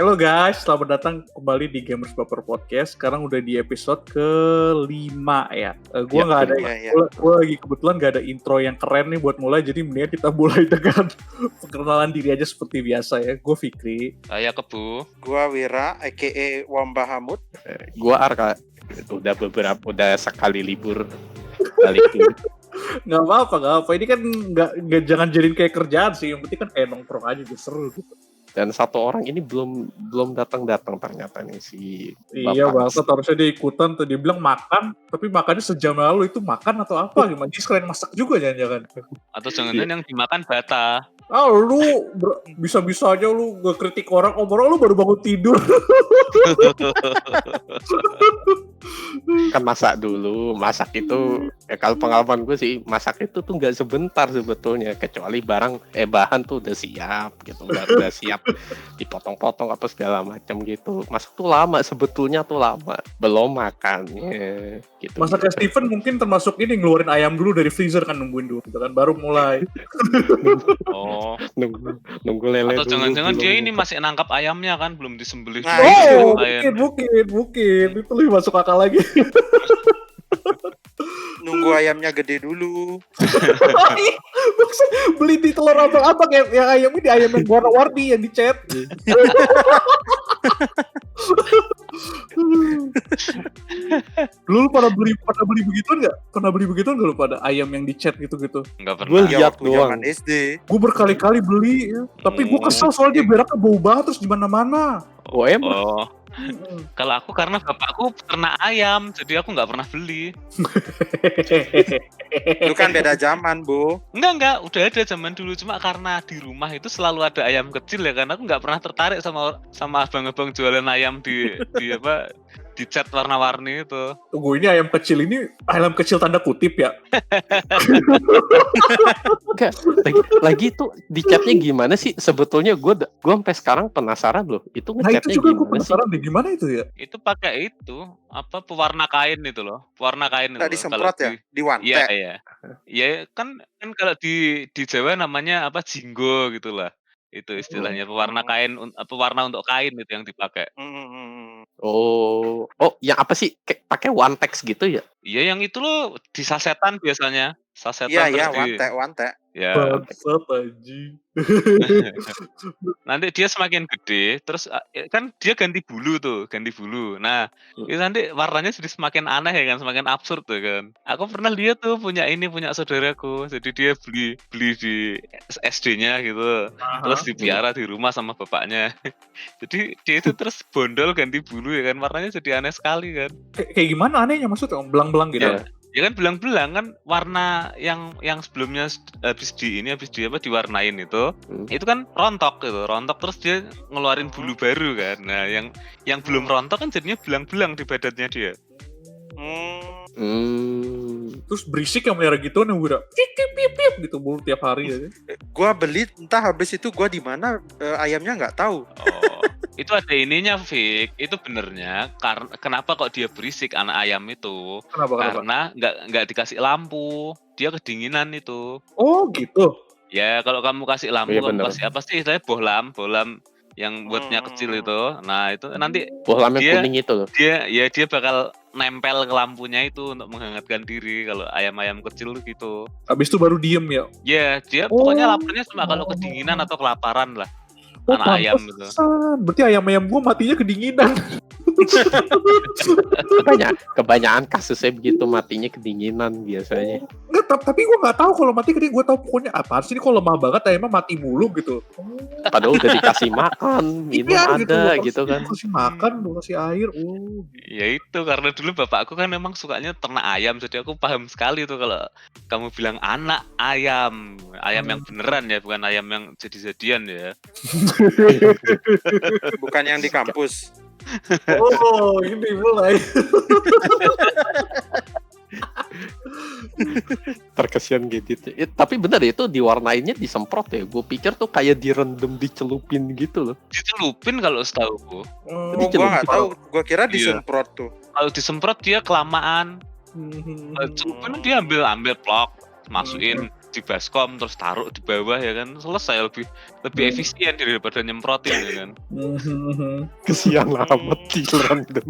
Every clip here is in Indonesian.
Halo guys, selamat datang kembali di Gamers Baper Podcast. Sekarang udah di episode ke-5 ya. Gue nggak ada, gue lagi kebetulan nggak ada intro yang keren nih buat mulai. Jadi mendingan kita mulai dengan perkenalan diri aja seperti biasa ya. Gue Fikri. Saya Kebu. Gue Wira, a.k.a. Wamba Hamud. Gue Arka. Udah sekali libur balik dulu. Nggak apa-apa. Ini kan nggak jangan jadiin kayak kerjaan sih. Yang penting kan kayak nongkrong aja juga seru gitu. Dan satu orang ini belum datang ternyata nih si Bapak. Iya banget, harusnya dia ikutan tuh. Dia bilang makan, tapi makannya sejam lalu. Itu makan atau apa? Gimana? Dia sekalian masak juga jangan-jangan. Atau jangan-jangan yang dimakan bata. Lu bisa-bisa aja lu ngekritik orang lu baru bangun tidur. Kan masak masak itu ya kalau pengalaman gue sih masak itu tuh nggak sebentar sebetulnya, kecuali bahan tuh udah siap gitu, udah siap dipotong-potong apa segala macam gitu. Masak tuh lama sebetulnya, belum makannya gitu. Masaknya Steven mungkin termasuk ini ngeluarin ayam dulu dari freezer kan, nungguin dulu gitu kan baru mulai. Oh, nunggu lele atau dulu. Jangan-jangan dia ini masih nangkap ayamnya kan, belum disembelih. Mungkin itu lebih masuk akal lagi. Nunggu ayamnya gede dulu. Maksud beli di telur abang-abang yang ayam ini ayam yang warna-warni yang dicat. Lu pernah beli begituan nggak? Pernah beli begituan nggak lu pada ayam yang dicat gitu-gitu? Nggak pernah. Gue lihat doang. SD. Gue berkali-kali beli, ya. Tapi gue kesel soalnya beraknya bau banget terus di mana-mana. Oh emang? Oh. Kalau aku karena bapakku ternak ayam, jadi aku nggak pernah beli. Itu kan beda zaman, Bu. Enggak, udah ada zaman dulu, cuma karena di rumah itu selalu ada ayam kecil ya, karena aku nggak pernah tertarik sama abang-abang jualan ayam di cat warna-warni itu. Tunggu, ini ayam kecil tanda kutip ya? Enggak, lagi itu di catnya gimana sih? Sebetulnya gue sampai sekarang penasaran loh. Itu ngecatnya itu juga gue gimana sih? penasaran deh, gimana itu ya? Itu pakai pewarna kain itu loh. Pewarna kain itu. Nggak disemprot ya? Diwantek? Iya. Iya, kan kalau di Jawa namanya jinggo gitulah. Itu istilahnya pewarna kain, pewarna untuk kain itu yang dipakai. Oh, yang apa sih? Kayak pakai one text gitu ya? Iya, yang itu loh di sasetan biasanya. Iya, wantek. Ya. Bangsat anjing. Nanti dia semakin gede, terus kan dia ganti bulu. Nah, itu nanti warnanya jadi semakin aneh ya kan, semakin absurd tuh kan. Aku pernah lihat tuh punya saudaraku. Jadi dia beli di SD-nya gitu. Terus dipiara di rumah sama bapaknya. Jadi dia itu terus bondol ganti bulu ya kan, warnanya jadi aneh sekali kan. Kayak gimana anehnya maksudnya? Belang-belang gitu. Ya kan belang-belang kan, warna yang sebelumnya habis diwarnain itu kan rontok terus dia ngeluarin bulu baru kan. Nah, yang belum rontok kan jadinya belang-belang di badannya dia. Terus berisik yang merah gitu nih, udah pip gitu mulu tiap hari ya. Gua beli entah habis itu gua di mana ayamnya nggak tahu. Oh, itu ada ininya, Fik. Itu benernya kenapa kok dia berisik anak ayam itu? Karena nggak dikasih lampu, dia kedinginan itu. Oh gitu. Ya kalau kamu kasih lampu, kasih apa sih? Istilahnya bohlam yang buatnya kecil itu. Nah itu nanti bohlam yang kuning itu loh. Dia bakal nempel ke lampunya itu untuk menghangatkan diri kalau ayam-ayam kecil gitu. Habis itu baru diem ya? Ya, dia pokoknya laparnya cuma kalau kedinginan atau kelaparan lah. Anak ayam gitu. Berarti ayam-ayam gua matinya kedinginan. Kebanyakan kasusnya begitu, matinya kedinginan biasanya. Enggak, tapi gue nggak tahu kalau mati kedinginan. Gue tahu pokoknya apaan sih ini, kalau lemah banget ayamnya mati mulu gitu. Padahal udah dikasih makan, minum ada gitu kan. Kasih makan, kasih air. Ya itu karena dulu bapakku kan memang sukanya ternak ayam, jadi aku paham sekali tuh kalau kamu bilang anak ayam yang beneran ya, bukan ayam yang jadi-jadian ya. Bukan yang di kampus. Oh, ini mulai. Terkesan gitu. Tapi benar itu diwarnainnya disemprot ya. Gue pikir tuh kayak direndam, dicelupin gitu loh. Dicelupin kalau setahu. Gue nggak tahu. Gue kira disemprot tuh. Kalau disemprot dia kelamaan. Celupin dia ambil plok, masukin di baskom terus taruh di bawah ya kan, selesai, lebih efisien daripada nyemprotin ya kan. Kesian amat giliran itu.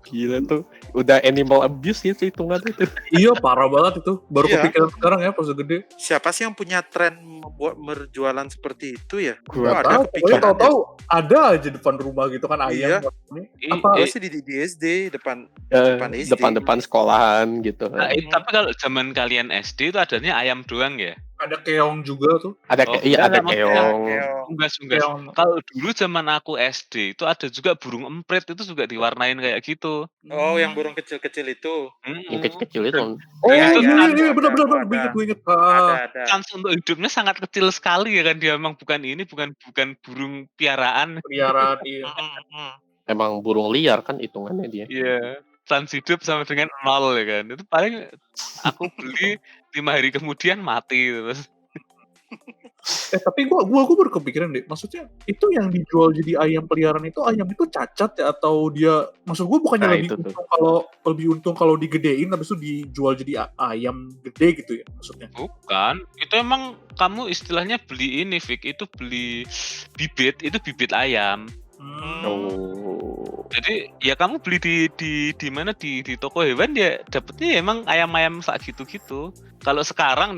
Gila tuh, udah animal abuse gitu hitungan itu. Iya, parah banget itu. Baru Iya. kepikiran sekarang ya pas gede. Siapa sih yang punya tren membuat berjualan seperti itu ya? Gua Gua Tahu, pokoknya kepikiran tahu-tahu ada aja depan rumah gitu kan Iya. ayam. Apa? Gua sih di SD depan SD. depan sekolahan gitu. Nah, tapi kalau zaman kalian SD itu adanya ayam doang ya? Ada keong juga tuh. Ada Iya, ada maksudnya keong. Unggas. Keong. Kalau dulu zaman aku SD itu ada juga burung emprit, itu juga diwarnain kayak gitu. Oh, yang burung kecil-kecil itu. Yang kecil-kecil itu. Oh Iya, itu iya, iya, ada, benar. ada. Gue inget. Ada. Chance untuk hidupnya sangat kecil sekali ya kan, dia emang bukan burung piaraan. Peliharaan iya. Emang burung liar kan hitungannya dia. Iya, chance hidup sama dengan 0 ya kan. Itu paling aku beli 5 hari kemudian mati terus. Tapi gua baru kepikiran deh. Maksudnya itu yang dijual jadi ayam peliharaan itu ayam itu cacat ya atau dia maksud gua bukannya Nah, lebih untung kalau digedein habis itu dijual jadi ayam gede gitu ya maksudnya. Bukan, itu emang kamu istilahnya beli ini, Vic, itu beli bibit ayam. Oh. Jadi ya kamu beli di mana di toko hewan ya dapetnya emang ayam-ayam sak gitu-gitu. Kalau sekarang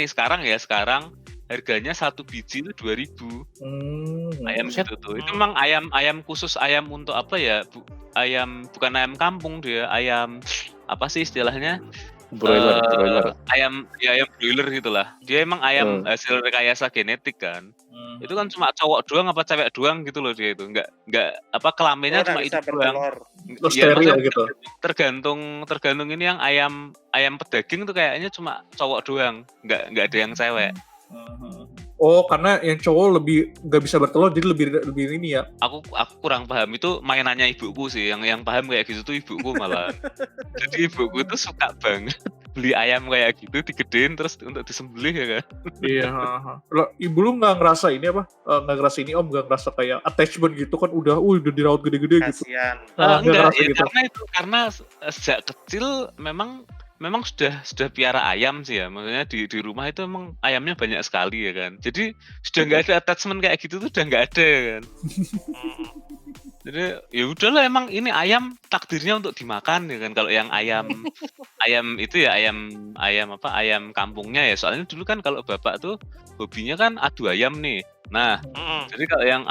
harganya satu biji itu 2.000. Ayam gitu tuh. Itu memang ayam khusus, ayam untuk apa ya? Bukan ayam kampung dia, ayam apa sih istilahnya? Broiler. Ayam broiler gitulah. Dia emang ayam hasil rekayasa genetik kan. Itu kan cuma cowok doang apa cewek doang gitu loh dia itu. Enggak apa kelaminnya cuma itu doang. Iya, gitu. Tergantung ini yang ayam pedaging tuh kayaknya cuma cowok doang. Enggak ada yang cewek. Oh, karena yang cowok lebih nggak bisa bertelur, jadi lebih ini ya. Aku kurang paham, itu mainannya ibuku sih, yang paham kayak gitu tuh ibuku malah. Jadi ibuku tuh suka banget beli ayam kayak gitu, digedein terus untuk disembelih ya kan. Iya. Ibu lu nggak ngerasa ini apa? Nggak ngerasa ini nggak ngerasa kayak attachment gitu kan udah dirawat gede-gede gitu. Kasian. Enggak, ya gitu. karena sejak kecil memang sudah piara ayam sih ya, maksudnya di rumah itu emang ayamnya banyak sekali ya kan, jadi sudah nggak ada attachment kayak gitu tuh udah nggak ada ya kan. Jadi ya udahlah, emang ini ayam takdirnya untuk dimakan ya kan. Kalau yang ayam itu ya ayam kampungnya ya, soalnya dulu kan kalau bapak tuh hobinya kan adu ayam nih. Nah jadi kalau yang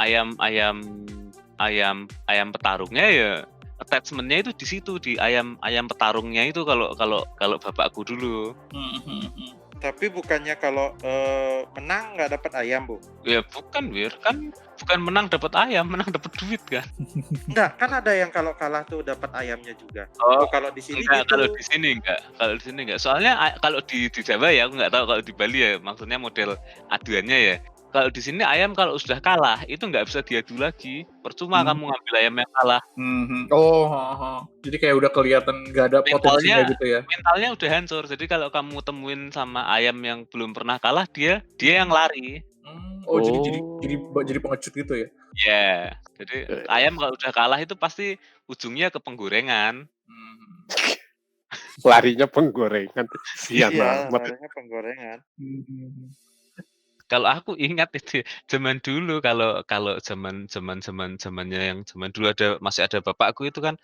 ayam petarungnya ya attachment-nya itu di situ, di ayam petarungnya itu kalau bapakku dulu. Tapi bukannya kalau menang nggak dapat ayam, Bu? Ya bukan, Wir. Kan bukan menang dapat ayam, menang dapat duit kan. Enggak, kan ada yang kalau kalah tuh dapat ayamnya juga. Oh, kalau di sini enggak, gitu. Kalau di sini enggak. Soalnya kalau di Jawa ya, aku nggak tahu kalau di Bali ya, maksudnya model aduannya ya. Kalau di sini ayam kalau sudah kalah itu nggak bisa diadu lagi, percuma kamu ngambil ayam yang kalah. Jadi kayak udah kelihatan nggak ada potensinya gitu ya. Mentalnya udah hancur. Jadi kalau kamu temuin sama ayam yang belum pernah kalah, dia yang lari. Jadi pengecut gitu ya. Ya, jadi ayam kalau udah kalah itu pasti ujungnya ke penggorengan. Larinya penggorengan. Iya, larinya penggorengan. Kalau aku ingat itu zaman dulu, kalau zamannya yang zaman dulu masih ada bapakku itu kan,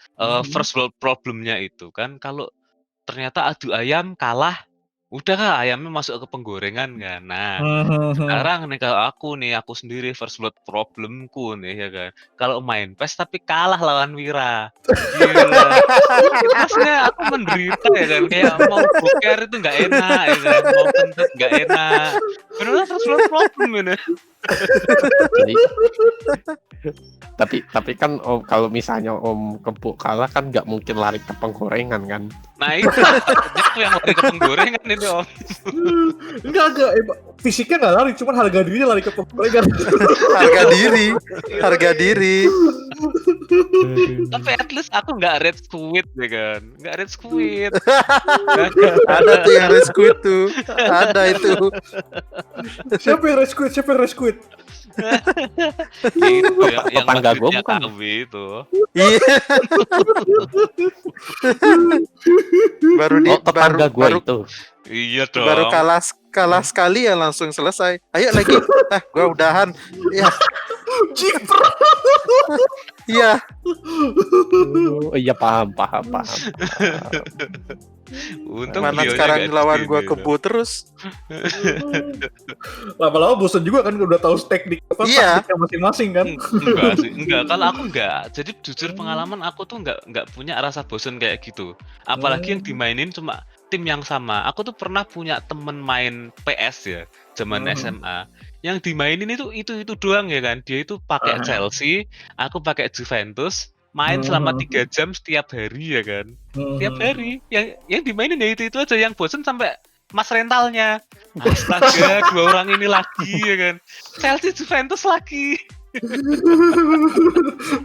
first world problemnya itu kan kalau ternyata adu ayam kalah, udah kan ayamnya masuk ke penggorengan kan. Nah, sekarang nih kalau aku sendiri first world problemku nih ya kan. Kalau main PES tapi kalah lawan Wira. Gila. Maksudnya aku menderita ya kan, kayak mau boker itu nggak enak ya kan, mau kentut nggak enak. Benar first world problem ini. Tapi kan Om, kalau misalnya Om Kebo kalah kan nggak mungkin lari ke penggorengan kan? Nah itu aku yang lari ke penggorengan itu Om. Enggak, fisiknya nggak lari, cuman harga dirinya lari ke penggorengan. harga diri. Tapi at least aku nggak red squid ya kan, nggak red squid. Ada tuh yang red squid tuh, ada itu. Siapa yang red squid? Itu yang tetangga gue bukan? KW itu. Iya. Tetangga gue itu. Iya dong. Baru kalah sekali ya langsung selesai. Ayo lagi. Gua udahan. Ya, Jipra. iya. Iya paham. Untung Mana beliaunya sekarang nggak lawan di gua sini, kebo terus. Lama-lama bosan juga kan udah tahu teknik Iya. taktiknya masing-masing kan. Enggak sih, enggak. Kalau aku enggak. Jadi jujur pengalaman aku tuh enggak punya rasa bosan kayak gitu. Apalagi yang dimainin cuma tim yang sama. Aku tuh pernah punya temen main PS ya, zaman SMA. Yang dimainin itu doang ya kan. Dia itu pakai Chelsea, aku pakai Juventus. Main selama 3 jam setiap hari ya kan. Tiap hari. Yang dimainin ya itu aja, yang bosen sampai mas rentalnya. Astaga, 2 orang ini lagi ya kan. Chelsea Juventus lagi.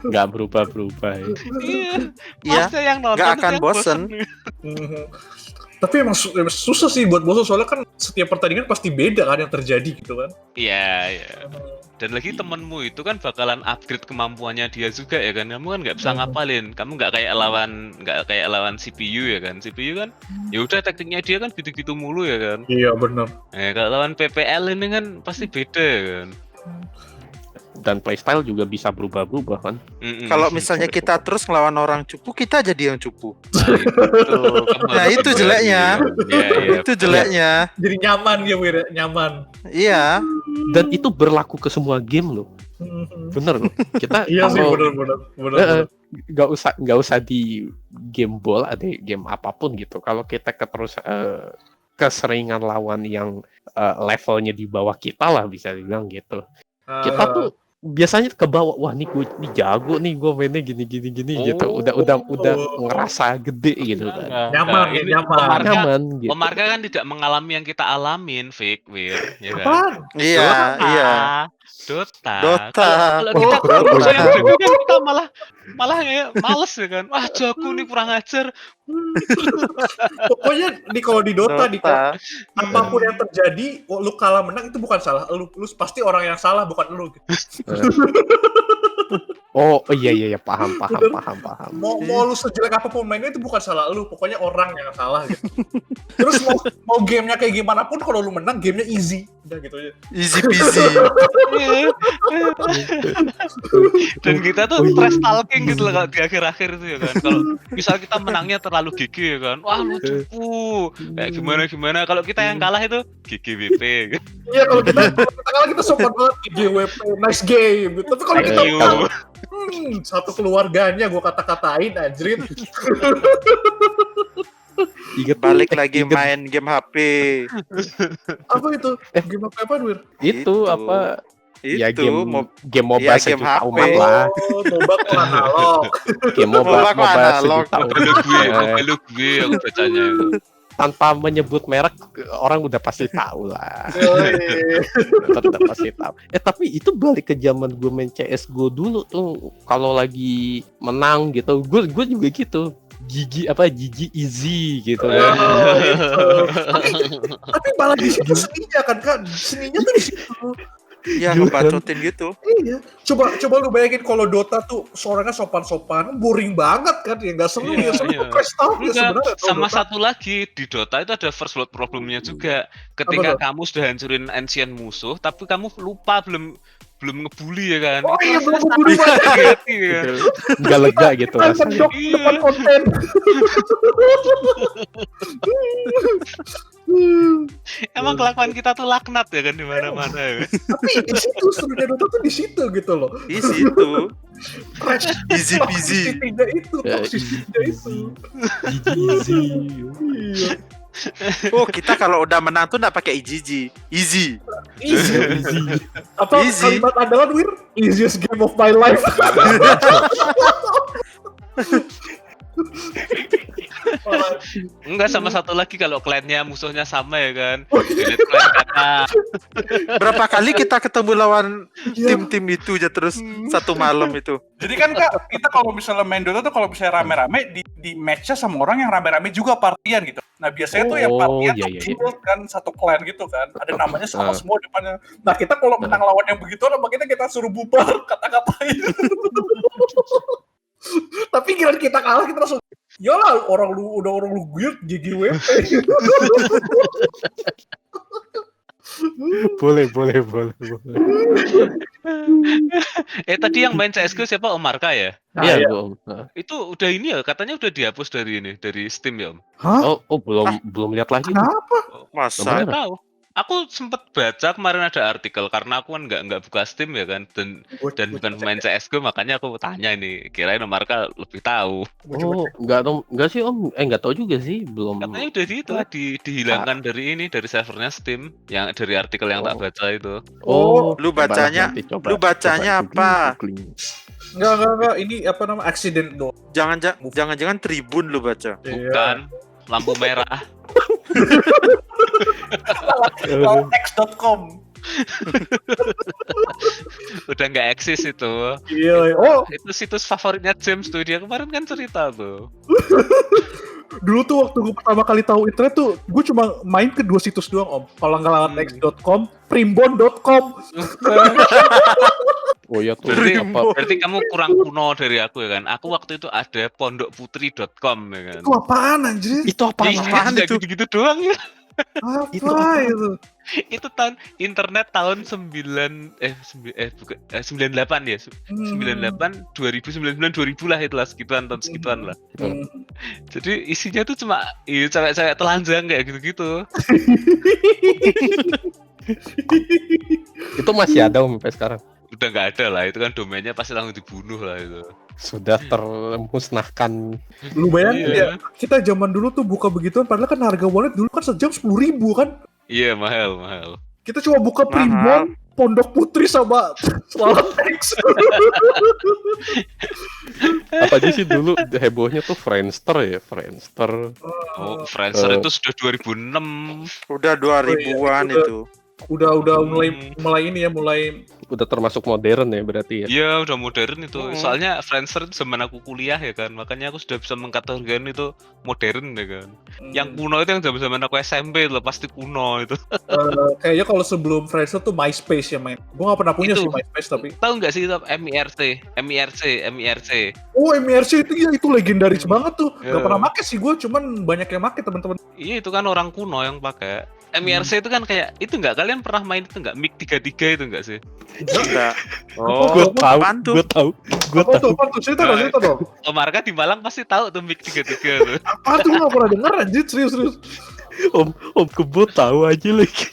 Nggak berubah ya. Iya. Iya, Masnya yang nonton nggak tuh akan yang bosen. Tapi emang susah sih buat bosan soalnya kan setiap pertandingan pasti beda kan yang terjadi gitu kan. Iya. Dan lagi temenmu itu kan bakalan upgrade kemampuannya dia juga ya kan. Kamu kan nggak bisa ngapalin. Kamu nggak kayak lawan CPU ya kan. CPU kan ya udah tekniknya dia kan gitu-gitu mulu ya kan. Iya benar. Kalau lawan PPL ini kan pasti beda ya kan. Dan playstyle juga bisa berubah-ubah kan. Kalau misalnya kita terus ngelawan orang cupu, kita jadi yang cupu. Nah itu jeleknya. Iya. Itu jeleknya. Jadi nyaman ya Wir, nyaman. Iya. Dan itu berlaku ke semua game loh. Bener loh. Kita Iya sih kalau benar. nggak usah di game bola atau game apapun gitu. Kalau kita keseringan lawan yang levelnya di bawah kita lah bisa dibilang gitu. Kita tuh biasanya ke bawah, wah nih gue nih jago nih, gue mainnya gini gitu. Udah ngerasa gede gitu kan. Nyaman Nyaman gitu. Om Marga kan tidak mengalami yang kita alamin, Wir, ya kan? Iya. Dota. Kalau kita terus yang jago kan kita malah kayak males ya kan. Wah, jago nih kurang ajar. Pokoknya kalau di Dota. Apapun yang terjadi, lu kalah menang itu bukan salah lu pasti orang yang salah bukan lu. Oh iya paham. Mau lu sejelek apapun mainnya itu bukan salah lu, pokoknya orang yang salah gitu. Terus mau gamenya kayak gimana pun kalau lu menang gamenya easy, udah gitu aja. Easy peasy. Dan kita tuh stress talking gitu loh kalau di akhir-akhir itu ya kan. Kalau misal kita menangnya terlalu GG ya kan, wah lu cupu, kayak gimana. Kalau kita yang kalah itu GGWP gitu. Iya, kalau kita kalah kita sopan banget GGWP, nice game gitu. Tapi kalau kita menang, satu keluarganya gue kata-katain anjrit. Balik lagi main game HP. Apa itu? Game apa Wir? Itu apa? Ya game MOBA ya, game sejuta HP. umat lah. Oh, MOBA analog. Game MOBA analog. sejuta umat. Lu gue aku bacanya. Tanpa menyebut merek, orang udah pasti tahu lah. Udah pasti tahu. Tapi itu balik ke zaman gue main CS:GO dulu tuh. Kalau lagi menang gitu, gue juga gitu. Gigi easy gitu kan. Tapi malah di situ seninya kan. Seninya tuh di situ. Ya ngebacotin gitu. Iya. Coba lu bayangin kalau Dota tuh seorangnya sopan-sopan, boring banget kan, ya nggak seru ya. Seru crash talk ya sebenarnya. Sama satu lagi di Dota itu ada first blood problemnya juga. Ketika kamu sudah hancurin ancient musuh, tapi kamu lupa belum ngebully ya kan. Oh iya, belum ngebully banget ya. Nggak lega gitu rasanya. Depan konten. Emang kelakuan kita tuh laknat ya kan di mana-mana ya. Tapi di situ serunya Dota tuh di situ gitu loh. Di situ. Easy peasy. Toksisinya itu. Easy. Iya. Oh, kita kalau udah menang tuh nggak pakai easy. Apa kalimat andalan Wir? Easiest game of my life. Enggak, sama satu lagi kalau klannya musuhnya sama ya kan. Klan kakak. Berapa kali kita ketemu lawan tim-tim itu aja terus satu malam itu. Jadi kan Kak, kita kalau misalnya main Dota tuh kalau misalnya rame-rame di match-nya sama orang yang rame-rame juga partian gitu. Nah biasanya tuh yang partian tuh kan satu clan gitu kan. Ada namanya sama semua depannya. Nah kita kalau menang lawan yang begitu, apa kita suruh bubar, kata-katain. Tapi kira kita kalah, kita langsung Yalah, orang lu guild GGWP. Boleh. Tadi yang main CS:GO siapa, Om Marka ya? Iya, iya. Om. Itu udah ini ya, katanya udah dihapus dari Steam ya, Om? Hah? Oh, belum lihat lagi. Kenapa? Masa? Nggak tahu. Aku sempet baca kemarin ada artikel karena aku kan nggak buka Steam ya kan, dan bukan pemain CS:GO, makanya aku tanya ini, kirain Om Marka lebih tahu. Oh, enggak sih Om. Enggak tahu juga sih, belum. Katanya udah dihilangkan dari servernya Steam, yang dari artikel yang tak baca itu. Oh, Lu coba bacanya- nanti coba. lu bacanya Coba apa? googling. Enggak. Ini apa nama? Accident doang. Jangan Tribun lu baca. Bukan, lampu merah. X.com. Udah nggak eksis itu. Iya. Oh, Itu situs favoritnya James tuh, dia kemarin kan cerita tuh. dulu tuh waktu gue pertama kali tahu internet tuh, gue cuma main ke 2 situs doang, Om. Kalau nggak lewat X.com, primbon.com. Oh ya tuh. Berarti kamu kurang kuno dari aku ya kan. Aku waktu itu ada pondokputri.com ya kan. Itu apaan anjir? Itu apaan Iya, itu? gitu-gitu doang ya. Apa Itu itu? Itu internet tahun 98 ya. 98, 2009, 2000 lah, itulah segituan, tahun segituan lah. Jadi isinya tuh cuma cewek-cewek telanjang kayak gitu-gitu. Itu masih ada Om sampai sekarang. Udah nggak ada lah, itu kan domainnya pasti langsung dibunuh lah itu. Sudah termusnahkan. Lu bayangin Iya. ya, kita zaman dulu tuh buka begituan, padahal kan harga wallet dulu kan sejam 10.000 kan. Iya, mahal. Kita cuma buka Mahal. Primbon, Pondok Putri sama Selamat X. Apa aja sih dulu hebohnya tuh Friendster ya, Friendster. Oh, Friendster itu sudah 2006. Udah 2000-an iya, itu. Udah mulai ini ya, mulai Udah termasuk modern ya berarti ya. Iya, udah modern itu. Soalnya Friendster itu zaman aku kuliah ya kan, makanya aku sudah bisa mengkategorikan itu modern ya kan. Yang kuno itu yang zaman aku SMP loh, pasti kuno itu. kayaknya kalau sebelum Friendster tuh MySpace ya main. Gua nggak pernah punya Itu. sih MySpace tapi. Tahu nggak sih itu MIRC? Oh, MIRC itu legendaris banget tuh. Iya. Gak pernah make sih gue, cuman banyak yang make teman-teman. Iya, itu kan orang kuno yang pakai. MIRC itu kan kayak itu nggak, kalian pernah main itu nggak, MiG 33 itu nggak sih? Enggak. Oh, Gue tahu, apaan tuh? gue tahu. Apa tuh? Cerita dong. Om Marka di Malang pasti tahu tuh MiG 33 tuh. Apa tuh, gak pernah denger anjir, serius. Om Kebo tahu aja lagi.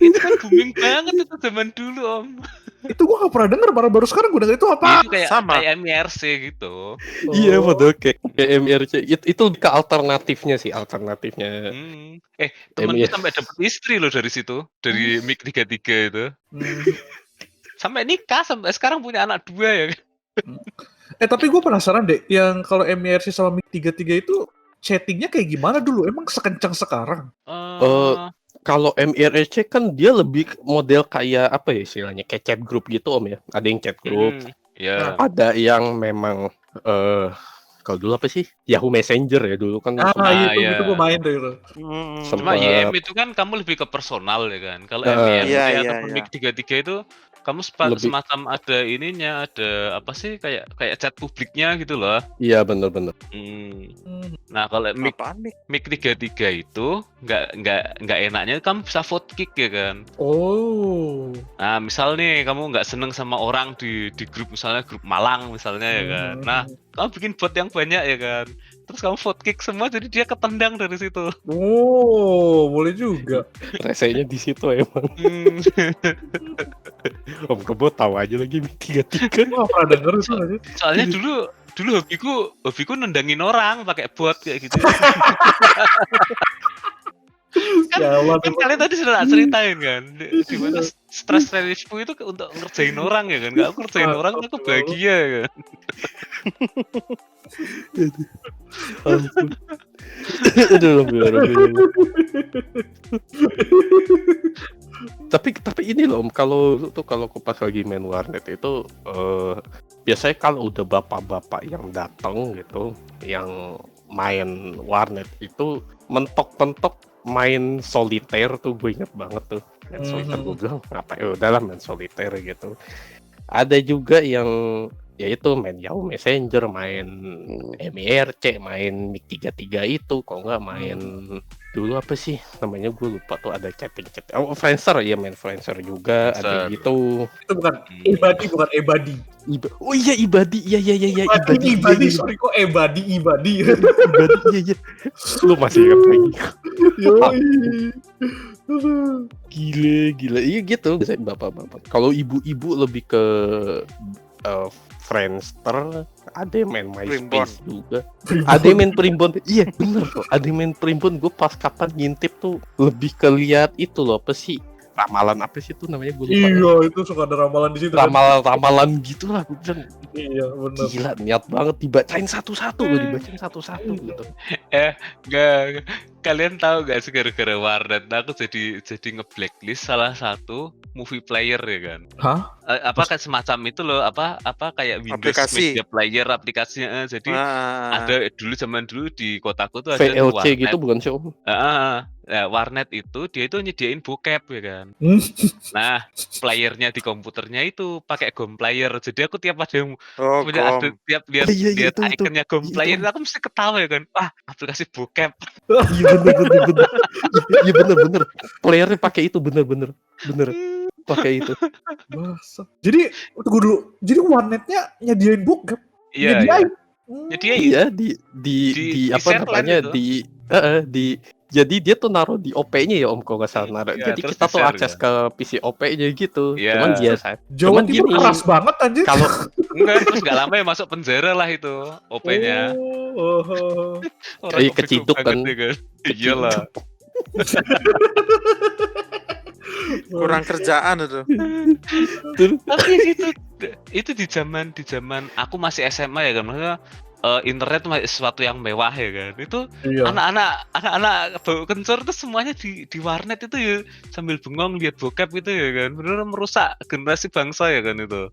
Itu kan booming banget itu zaman dulu, Om. Itu gue gak pernah denger, baru sekarang gue denger itu apa. Itu kayak sama. MIRC gitu. Iya betul kayak MRC. Itu lebih ke alternatifnya sih, alternatifnya. Temenku MIRC. sampai dapet istri loh dari situ, dari MiG 33 itu. Sampai nikah, sampai sekarang punya anak 2 ya. Tapi gue penasaran deh, yang kalau MIRC sama MiG 33 itu chattingnya kayak gimana dulu? Emang sekencang sekarang? Kalau MIRC kan dia lebih model kayak apa ya istilahnya, kayak chat group gitu Om ya. Ada yang chat group, Ya. ada yang memang kalau dulu apa sih? Yahoo Messenger ya dulu kan. Itu gue main tuh itu. Cuma YM itu kan kamu lebih ke personal ya kan. Kalau MIRC Iya, atau MiG 33 itu kamu semacam ada ininya, ada apa sih, kayak chat publiknya gitu loh. Iya bener-bener. Nah kalau MiG 33 itu nggak enaknya kamu bisa vote kick ya kan. Oh. Nah misal nih kamu nggak seneng sama orang di grup, misalnya grup Malang misalnya ya kan. Nah kamu bikin bot yang banyak ya kan. Terus kamu vote kick semua, jadi dia ketendang dari situ. Oh, boleh juga. Resenya di situ emang. Om Kebo tahu aja lagi MiG 33. Gue gak pernah denger itu aja. Soalnya dulu hobiku nendangin orang pakai bot kayak gitu. Kan kalian tadi sudah ceritain kan, di mana stress reliefku itu untuk ngerjain orang ya kan. Nggak, aku ngerjain orang aku bahagia ya kan. Tapi ini loh Om, kalau aku pas lagi main warnet itu biasanya kalau udah bapak-bapak yang datang gitu, yang main warnet itu mentok-mentok main solitaire tuh, gue inget banget tuh. Main solitaire, gue bilang ngapa ya udahlah main solitaire gitu. Ada juga yang ya itu main Yahoo Messenger, main MIRC, main Mic33 itu, kalau nggak main dulu apa sih namanya gue lupa tuh, ada chatting. Oh, Friendster ya, main Friendster juga ada gitu. Itu bukan Ebadi, bukan Ebadi. Oh iya Ibadi, iya Ibadi, sorry kok Ebadi. Ibadi, iya. Lu masih ingat lagi? Yoi. Gila. Iya gitu. Bapak-bapak. Kalau ibu-ibu lebih ke Friendster, ada yang main MySpace juga. Ada yang main Primbon. Iya bener kok. Ada yang main Primbon. Gue pas kapan ngintip tuh lebih ke lihat itu loh, apa sih? Ramalan apa sih itu namanya, gue lupa. Iya, itu suka ada ramalan di situ. Ramalan gitulah, gue bilang. Iya, benar. Gila, niat banget dibacain satu-satu gitu. Enggak. Kalian tahu gak sih gara-gara warnet aku jadi nge-blacklist salah satu movie player ya kan? Hah? Apa kayak semacam itu loh, apa kayak Windows Aplikasi. Media Player aplikasinya. Jadi ada zaman dulu di kotaku tuh ada VLC warnet. gitu bukan sih Om? Warnet itu dia itu nyediain bokep ya kan. Nah, playernya di komputernya itu pakai GOM player. Jadi aku tiap ada yang tiap lihat ikonnya GOM player aku mesti ketawa ya kan. Wah, aplikasi bokep. Iya bener. Iya bener. Playernya pakai itu bener. Pakai itu. Masa. Jadi tunggu dulu. Jadi warnetnya nyediain bokep. Iya. Iya di apa namanya di jadi dia tuh naruh di OP-nya ya Om, kalau nggak salah naruh. Jadi kita tuh akses ke PC OP-nya gitu. Cuman biasa. Jawa Timur keras banget anjir. Kalau enggak terus nggak lama ya masuk penjara lah itu OP-nya. Orang keciduk kan. Iyalah. Kurang kerjaan itu. Tapi itu di zaman aku masih SMA ya kan, maksudnya internet masih sesuatu yang mewah ya kan. Itu anak-anak bau kencur itu semuanya di warnet itu ya sambil bengong lihat bokep itu ya kan. Benar merusak generasi bangsa ya kan itu.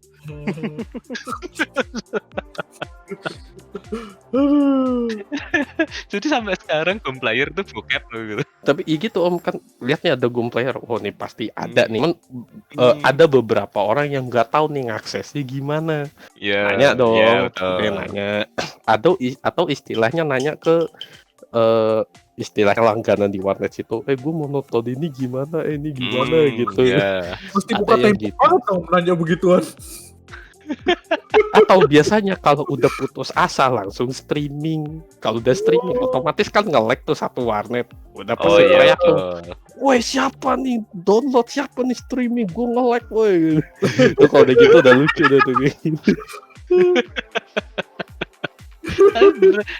Jadi sampai sekarang GOM player itu bokep loh gitu. Tapi gitu Om, kan lihatnya ada GOM player. Oh nih pasti ada nih. Ada beberapa orang yang nggak tahu nih ngaksesnya gimana. Nanya dong. Nanya. Atau istilahnya nanya ke istilah langganan di warnet situ. Gue mau nonton ini gimana gitu. Mesti buka tembok atau nanya begituan. Atau biasanya kalau udah putus asa langsung streaming. Kalau udah streaming otomatis kan nge-lag tuh satu warnet. Udah pasti teriak tuh. Woi siapa nih download, siapa nih streaming, gue nge-lag woi. Tuh kalau udah gitu udah lucu dah tuh kayak gitu.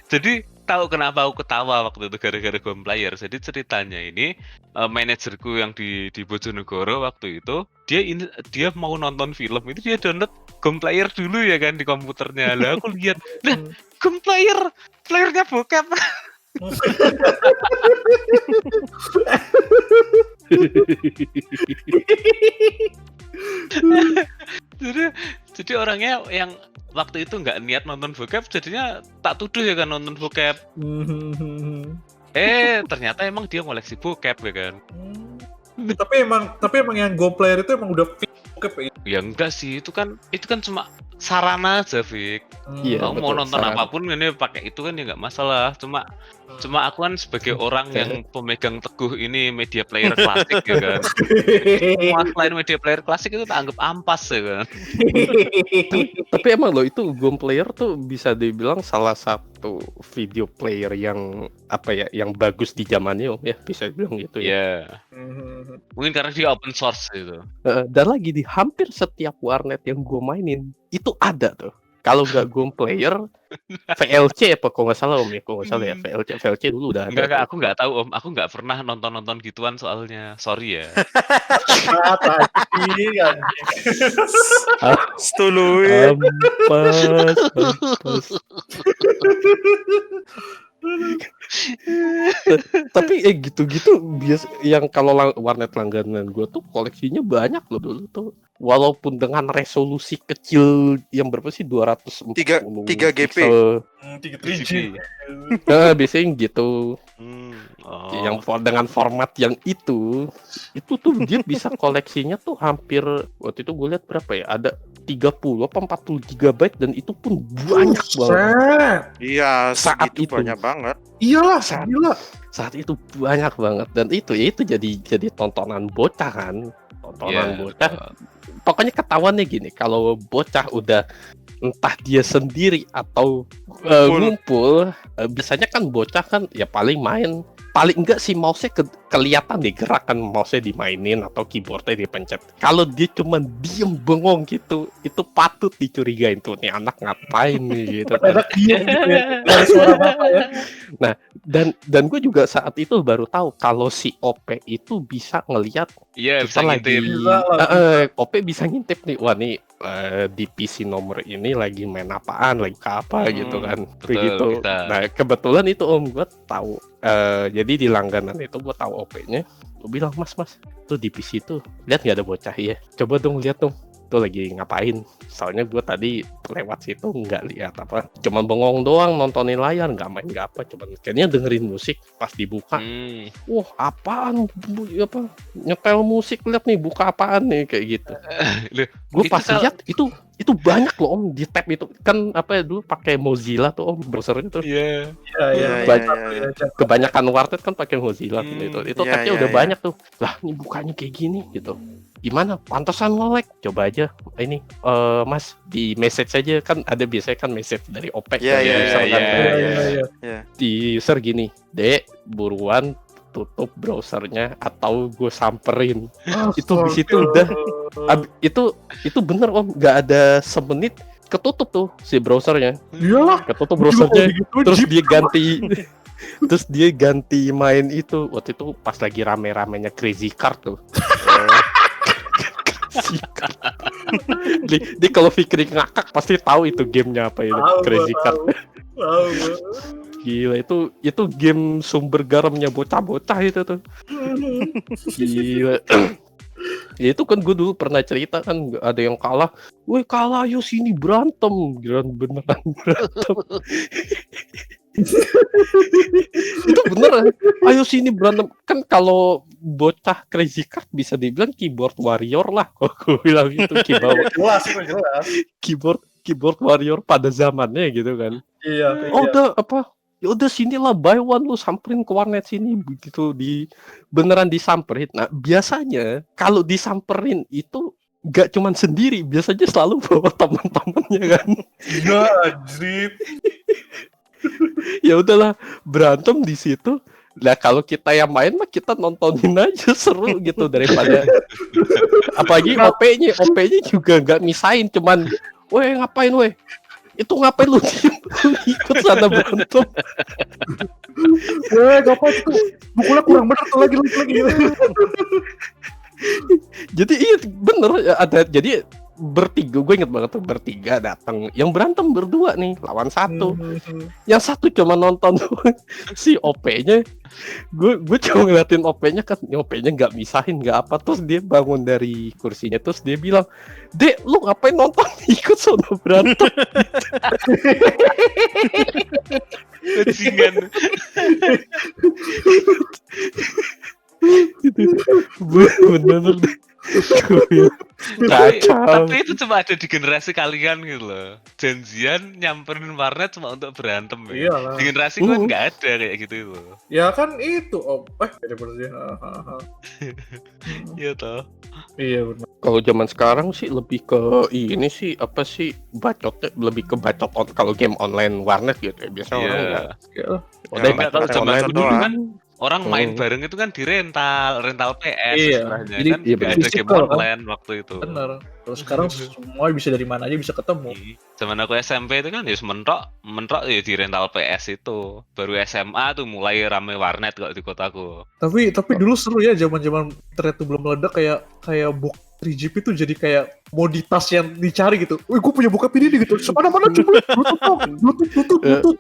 Jadi tahu kenapa aku ketawa waktu itu gara-gara GOM player. Jadi ceritanya ini manajerku yang di Bojonegoro waktu itu dia mau nonton film itu dia download GOM player dulu ya kan di komputernya. Lah aku lihat, nah GOM playernya bokep. Jadi orangnya yang waktu itu nggak niat nonton bokep, jadinya tak tuduh ya kan nonton bokep. Ternyata emang dia ngoleksi bokep ya kan. Tapi emang yang Go Player itu emang udah fix bokep ya? Ya enggak sih, itu kan cuma sarana aja, Fik. Kamu mau nonton apapun ini pakai itu kan ya nggak masalah. Cuma aku kan sebagai orang yang pemegang teguh ini media player klasik ya kan. Semua selain media player klasik itu tak anggap ampas ya kan. Tapi emang loh itu GOM player tuh bisa dibilang salah satu video player yang yang bagus di zamannya ya, bisa dibilang gitu ya. Mungkin karena dia open source gitu. Dan lagi di hampir setiap warnet yang gue mainin itu ada tuh. Kalau nggak GOM player, VLC apa kalau nggak salah Om ya, kalau nggak salah ya VLC dulu udah ada. Enggak, aku nggak tahu Om, aku nggak pernah nonton gituan soalnya, sorry ya. Ampas. Tapi gitu-gitu biasa yang kalau warnet langganan gue tuh koleksinya banyak loh dulu tuh. Walaupun dengan resolusi kecil yang berapa sih 240 3 GP. 3G. Biasanya gitu. dengan format yang itu tuh dia bisa koleksinya tuh hampir, waktu itu gue lihat berapa ya, ada 30 apa 40 GB dan itu pun banyak banget. Iya, Saat itu itu. banyak banget. Iyalah, Saat- gila. Saat itu banyak banget dan itu jadi tontonan bocah kan. Tontonan bocah. Pokoknya ketahuannya gini, kalau bocah udah entah dia sendiri atau ngumpul, biasanya kan bocah kan ya paling enggak sih mouse-nya kelihatan deh gerakan mouse-nya dimainin atau keyboard-nya dipencet. Kalau dia cuma diem bengong gitu, itu patut dicurigain tuh nih anak ngapain nih gitu kan. Anak diem gitu ya. Gak ada suara apa ya. Dan gue juga saat itu baru tahu kalau si OP itu bisa ngelihat Iya, bisa kita lagi ngintip. Bisa lah. OP bisa ngintip nih, wah nih di PC nomor ini lagi main apaan, lagi ke apa gitu kan. Betul, Begitu. bisa. Nah, kebetulan itu gue tahu. Jadi di langganan itu gue tahu OP-nya. Gue bilang, Mas, tuh di PC tuh lihat nggak ada bocah ya? Coba dong lihat dong. Tuh lagi ngapain? Soalnya gue tadi lewat situ nggak lihat apa, cuman bengong doang nontonin layar, nggak main nggak apa, cuman kayaknya dengerin musik. Pas dibuka, wah apaan apa nyetel musik, lihat nih buka apaan nih kayak gitu. Gue itu pas kalau- lihat itu banyak loh Om, di tab itu kan apa ya, dulu pakai Mozilla tuh Om, browsernya tuh Iya. Iya. Iya. kebanyakan warnet kan pakai Mozilla itu Iya, tabnya iya, udah iya. banyak tuh. Lah ini bukanya kayak gini gitu, gimana pantesan nge-lag. Coba aja ini Mas di message aja, kan ada biasanya kan message dari OPEC Iya, dari iya, user kan. Iya. Di user gini, Dek buruan tutup browsernya atau gue samperin. Itu di situ udah itu bener Om, nggak ada semenit ketutup tuh si browsernya, Iyalah. ketutup browsernya. Terus Jeep. dia ganti main itu. Waktu itu pas lagi rame-ramenya Crazy Card tuh. Crazy Card. Dia kalau Fikri ngakak pasti tahu itu gamenya apa itu, Tahu, Crazy gua Card. Tahu. Gila, itu game sumber garamnya bocah-bocah itu tuh. Gila. Ya itu kan gue dulu pernah cerita kan, ada yang kalah, woi kalah ayo sini berantem, beneran berantem. Itu beneran, ayo sini berantem. Kan kalau bocah Crazy Card bisa dibilang keyboard warrior lah, kalau gue bilang itu Jelas. keyboard warrior pada zamannya gitu kan. Iya. Oh udah apa? Ya udah sinilah buy one, lu samperin ke warnet sini, begitu beneran disamperin. Nah biasanya kalau disamperin itu nggak cuman sendiri, biasanya selalu bawa teman-temannya kan. Iya, anjir. Ya udahlah berantem di situ. Nah kalau kita yang main mah kita nontonin aja, seru gitu daripada apalagi OP-nya juga nggak misain, cuman weh ngapain weh, itu ngapain lu diem, lu ikut sana berantem. Ngapain itu? Bukulnya kurang bener tuh lagi. Jadi iya bener ada, jadi bertiga, gue inget banget tuh, bertiga datang, yang berantem berdua nih lawan satu, yang satu cuma nonton doang. Si OP-nya gue cuma ngeliatin OP-nya kan, OP-nya nggak misahin nggak apa, terus dia bangun dari kursinya terus dia bilang, Dek lu ngapain nonton, ikut sono berantem. Bajingan. Gitu. Bener deh. Kacau. Tapi itu cuma ada di generasi kalian gitu loh. Janjian nyamperin warnet cuma untuk berantem ya. Iyalah. Di generasi gue nggak ada kayak gitu loh. Ya kan itu Om. Beda bersih. Iya toh. Iya benar. Kalau zaman sekarang sih lebih ke ini sih, apa sih, bacotnya lebih ke bacot kalau game online warnet gitu ya. Biasanya orang enggak. Iyalah. Udah Enggak, kalau zaman online dulu doang. kan orang main bareng itu kan di rental PS Iya. istilahnya. Jadi Kan iya, nggak betul. ada game Physical, kan? online waktu itu. Benar. Terus sekarang semua bisa dari mana aja bisa ketemu. Zaman aku SMP itu kan ya mentok ya di rental PS itu. Baru SMA tuh mulai rame warnet kalau di kotaku. Tapi dulu seru ya, zaman internet tuh belum meledak, kayak book 3GP tuh jadi kayak komoditas yang dicari gitu. Wih, gue punya bokap ini gitu. Mana coba Bluetooth.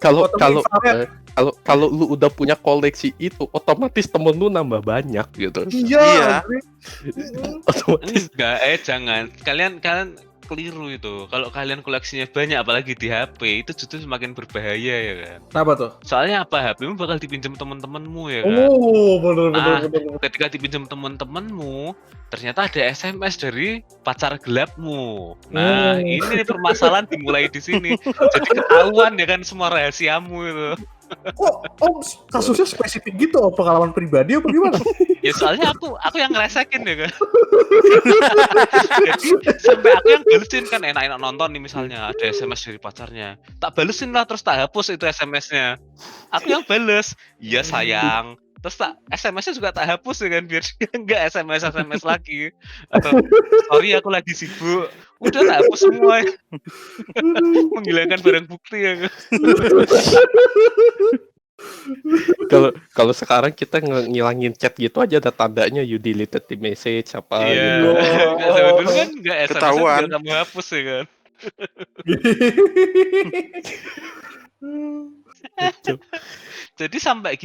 Kalau lu udah punya koleksi itu, otomatis temen lu nambah banyak gitu. Iya. Otomatis. Enggak, jangan. Kalian keliru itu. Kalau kalian koleksinya banyak, apalagi di HP, itu justru semakin berbahaya ya kan. Kenapa tuh? Soalnya apa? HP-mu bakal dipinjam teman-temanmu ya kan. Oh, bener. Ketika dipinjam teman-temanmu, ternyata ada SMS dari pacar gelapmu. Nah, ini permasalahan dimulai di sini. Jadi ketahuan ya kan semua rahasiamu itu. Kok Om kasusnya spesifik gitu? Pengalaman pribadi apa gimana? Ya soalnya aku yang ngerasain ya kan. Jadi sampai aku yang balesin kan, enak-enak nonton nih misalnya ada SMS dari pacarnya, tak balesin lah terus tak hapus itu SMS-nya. Aku yang bales, iya sayang. Terus tak SMS-nya juga tak hapus ya kan, biar dia nggak SMS lagi. Atau sorry aku lagi sibuk. Udah tak hapus semua. Menghilangkan barang bukti ya kan. Kalau sekarang kita ngilangin chat gitu aja ada tandanya you deleted the message apa gitu. Iya. Dulu kan nggak SMS Ketahuan. juga kamu hapus ya kan. Jadi sampai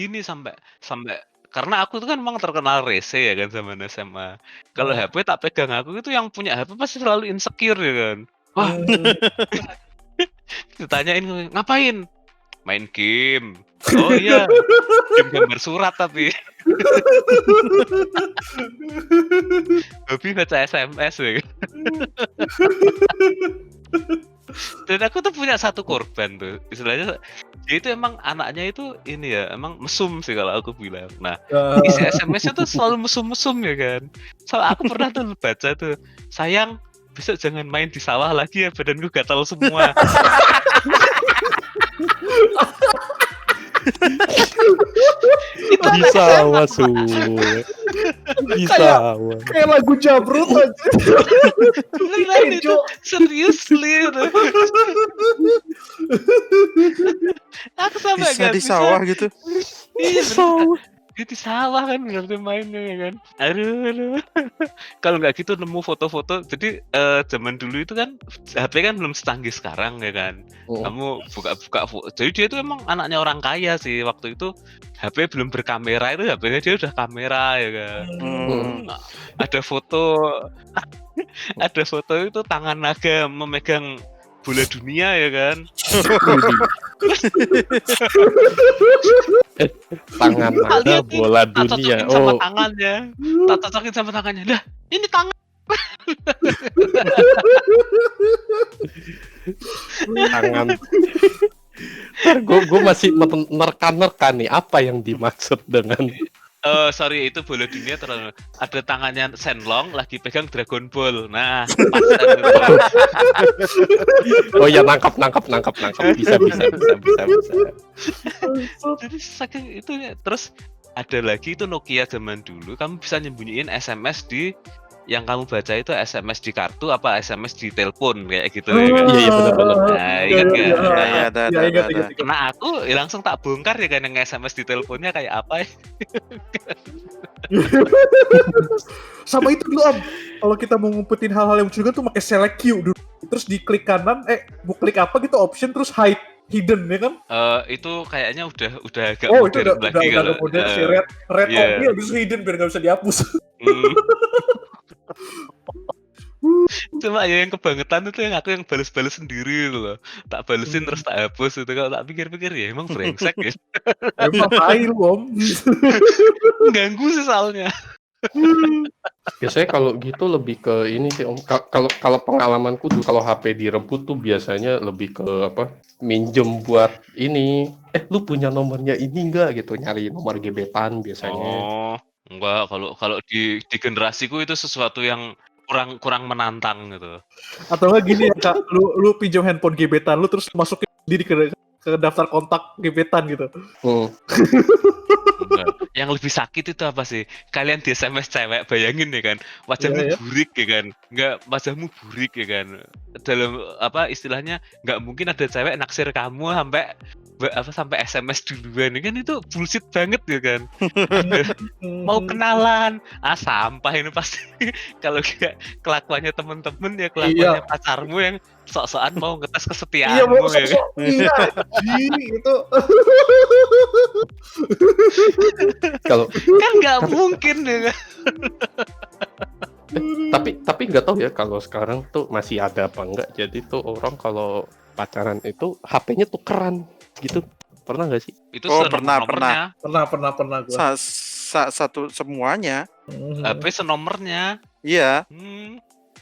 karena aku tuh kan memang terkenal rese ya kan zaman SMA. Kalau HP tak pegang aku itu yang punya HP pasti selalu insecure ya kan. Wah, ditanyain ngapain? Main game. Oh iya, game gambar surat tapi. Hobi baca SMS ya kan. Dan aku tuh punya satu korban tuh, istilahnya dia itu emang anaknya itu ini ya, emang mesum sih kalau aku bilang. Nah, isi SMS-nya tuh selalu mesum-mesum ya kan. Soalnya aku pernah tuh baca tuh, sayang besok jangan main di sawah lagi ya, badanku gatal semua. Itu Di sawah suwe. Di sawah. Kayak lagu Jabrut aja. Beneran itu seriously itu. Aku sampai Bisa nggak di sawah gitu. Iya, sawah. Dia di sawah kan ngerti mainnya ya kan. Aduh. Kalau nggak gitu nemu foto-foto. Jadi zaman dulu itu kan HP kan belum secanggih sekarang ya kan. Kamu buka-buka foto. Jadi dia itu emang anaknya orang kaya sih. Waktu itu HP belum berkamera, itu HP-nya dia udah kamera ya kan. Ada foto itu tangan naga memegang bola dunia ya kan. Tangan naga bola dunia. Sama tangannya. Tak cocokin sama tangannya. Lah, ini tangan. Tangan. Gue masih menerka-nerka nih apa yang dimaksud dengan Sorry itu bola dunia terlalu ada tangannya Shenlong lagi pegang Dragon Ball. Nah, pas oh ya nangkap bisa. Jadi saking itu ya. Terus ada lagi itu Nokia zaman dulu, kamu bisa nyembunyiin SMS di yang kamu baca itu SMS di kartu apa SMS di telepon kayak gitu ya kan. Iya benar. Nah, ingat enggak? Ingat. Karena aku langsung tak bongkar ya kan yang SMS di teleponnya kayak apa ya. Sama itu dulu Om. Kalau kita mau ngumpetin hal-hal yang mencurigakan tuh pakai select queue dulu. Terus diklik kanan, mau klik apa gitu option terus hidden ya kan? Itu kayaknya udah agak Oh itu modern udah lagi kalau modern si red only habis hidden biar nggak bisa dihapus. Cuma ya yang kebangetan itu yang aku yang bales-bales sendiri gitu loh. Tak balesin terus tak hapus itu. Kalau tak pikir-pikir ya emang brengsek ya. Emang tai lu Om. Ganggu sih soalnya. Biasanya kalau gitu lebih ke ini sih Om. Kalau pengalamanku tuh kalau HP direbut tuh biasanya lebih ke apa? Minjem buat ini. Lu punya nomornya ini enggak gitu, nyari nomor gebetan biasanya. Oh, enggak, kalau di generasiku itu sesuatu yang kurang menantang gitu. Atau enggak gini ya Kak, lu pinjam handphone gebetan lu terus masukin diri ke daftar kontak gebetan gitu. Enggak. Yang lebih sakit itu apa sih? Kalian di SMS cewek, bayangin ya kan, wajahmu burik ya kan, enggak wajahmu burik ya kan. Dalam apa istilahnya, enggak mungkin ada cewek naksir kamu sampai SMS duluan kan, itu bullshit banget ya kan. Mau kenalan, sampah ini pasti. Kalau kayak kelakuannya temen-temen ya kelakuannya pacarmu yang sok-sokan mau ngetes kesetiaanmu. Iya mau ya. sok-sok. Iya, itu. Kalau kan nggak mungkin ya kan. tapi Tapi nggak tahu ya kalau sekarang tuh masih ada apa enggak. Jadi tuh orang kalau pacaran itu HP-nya tukeran gitu. Pernah nggak sih? Itu Oh, senomornya. Pernah gue. Satu semuanya. HP senomornya. Iya.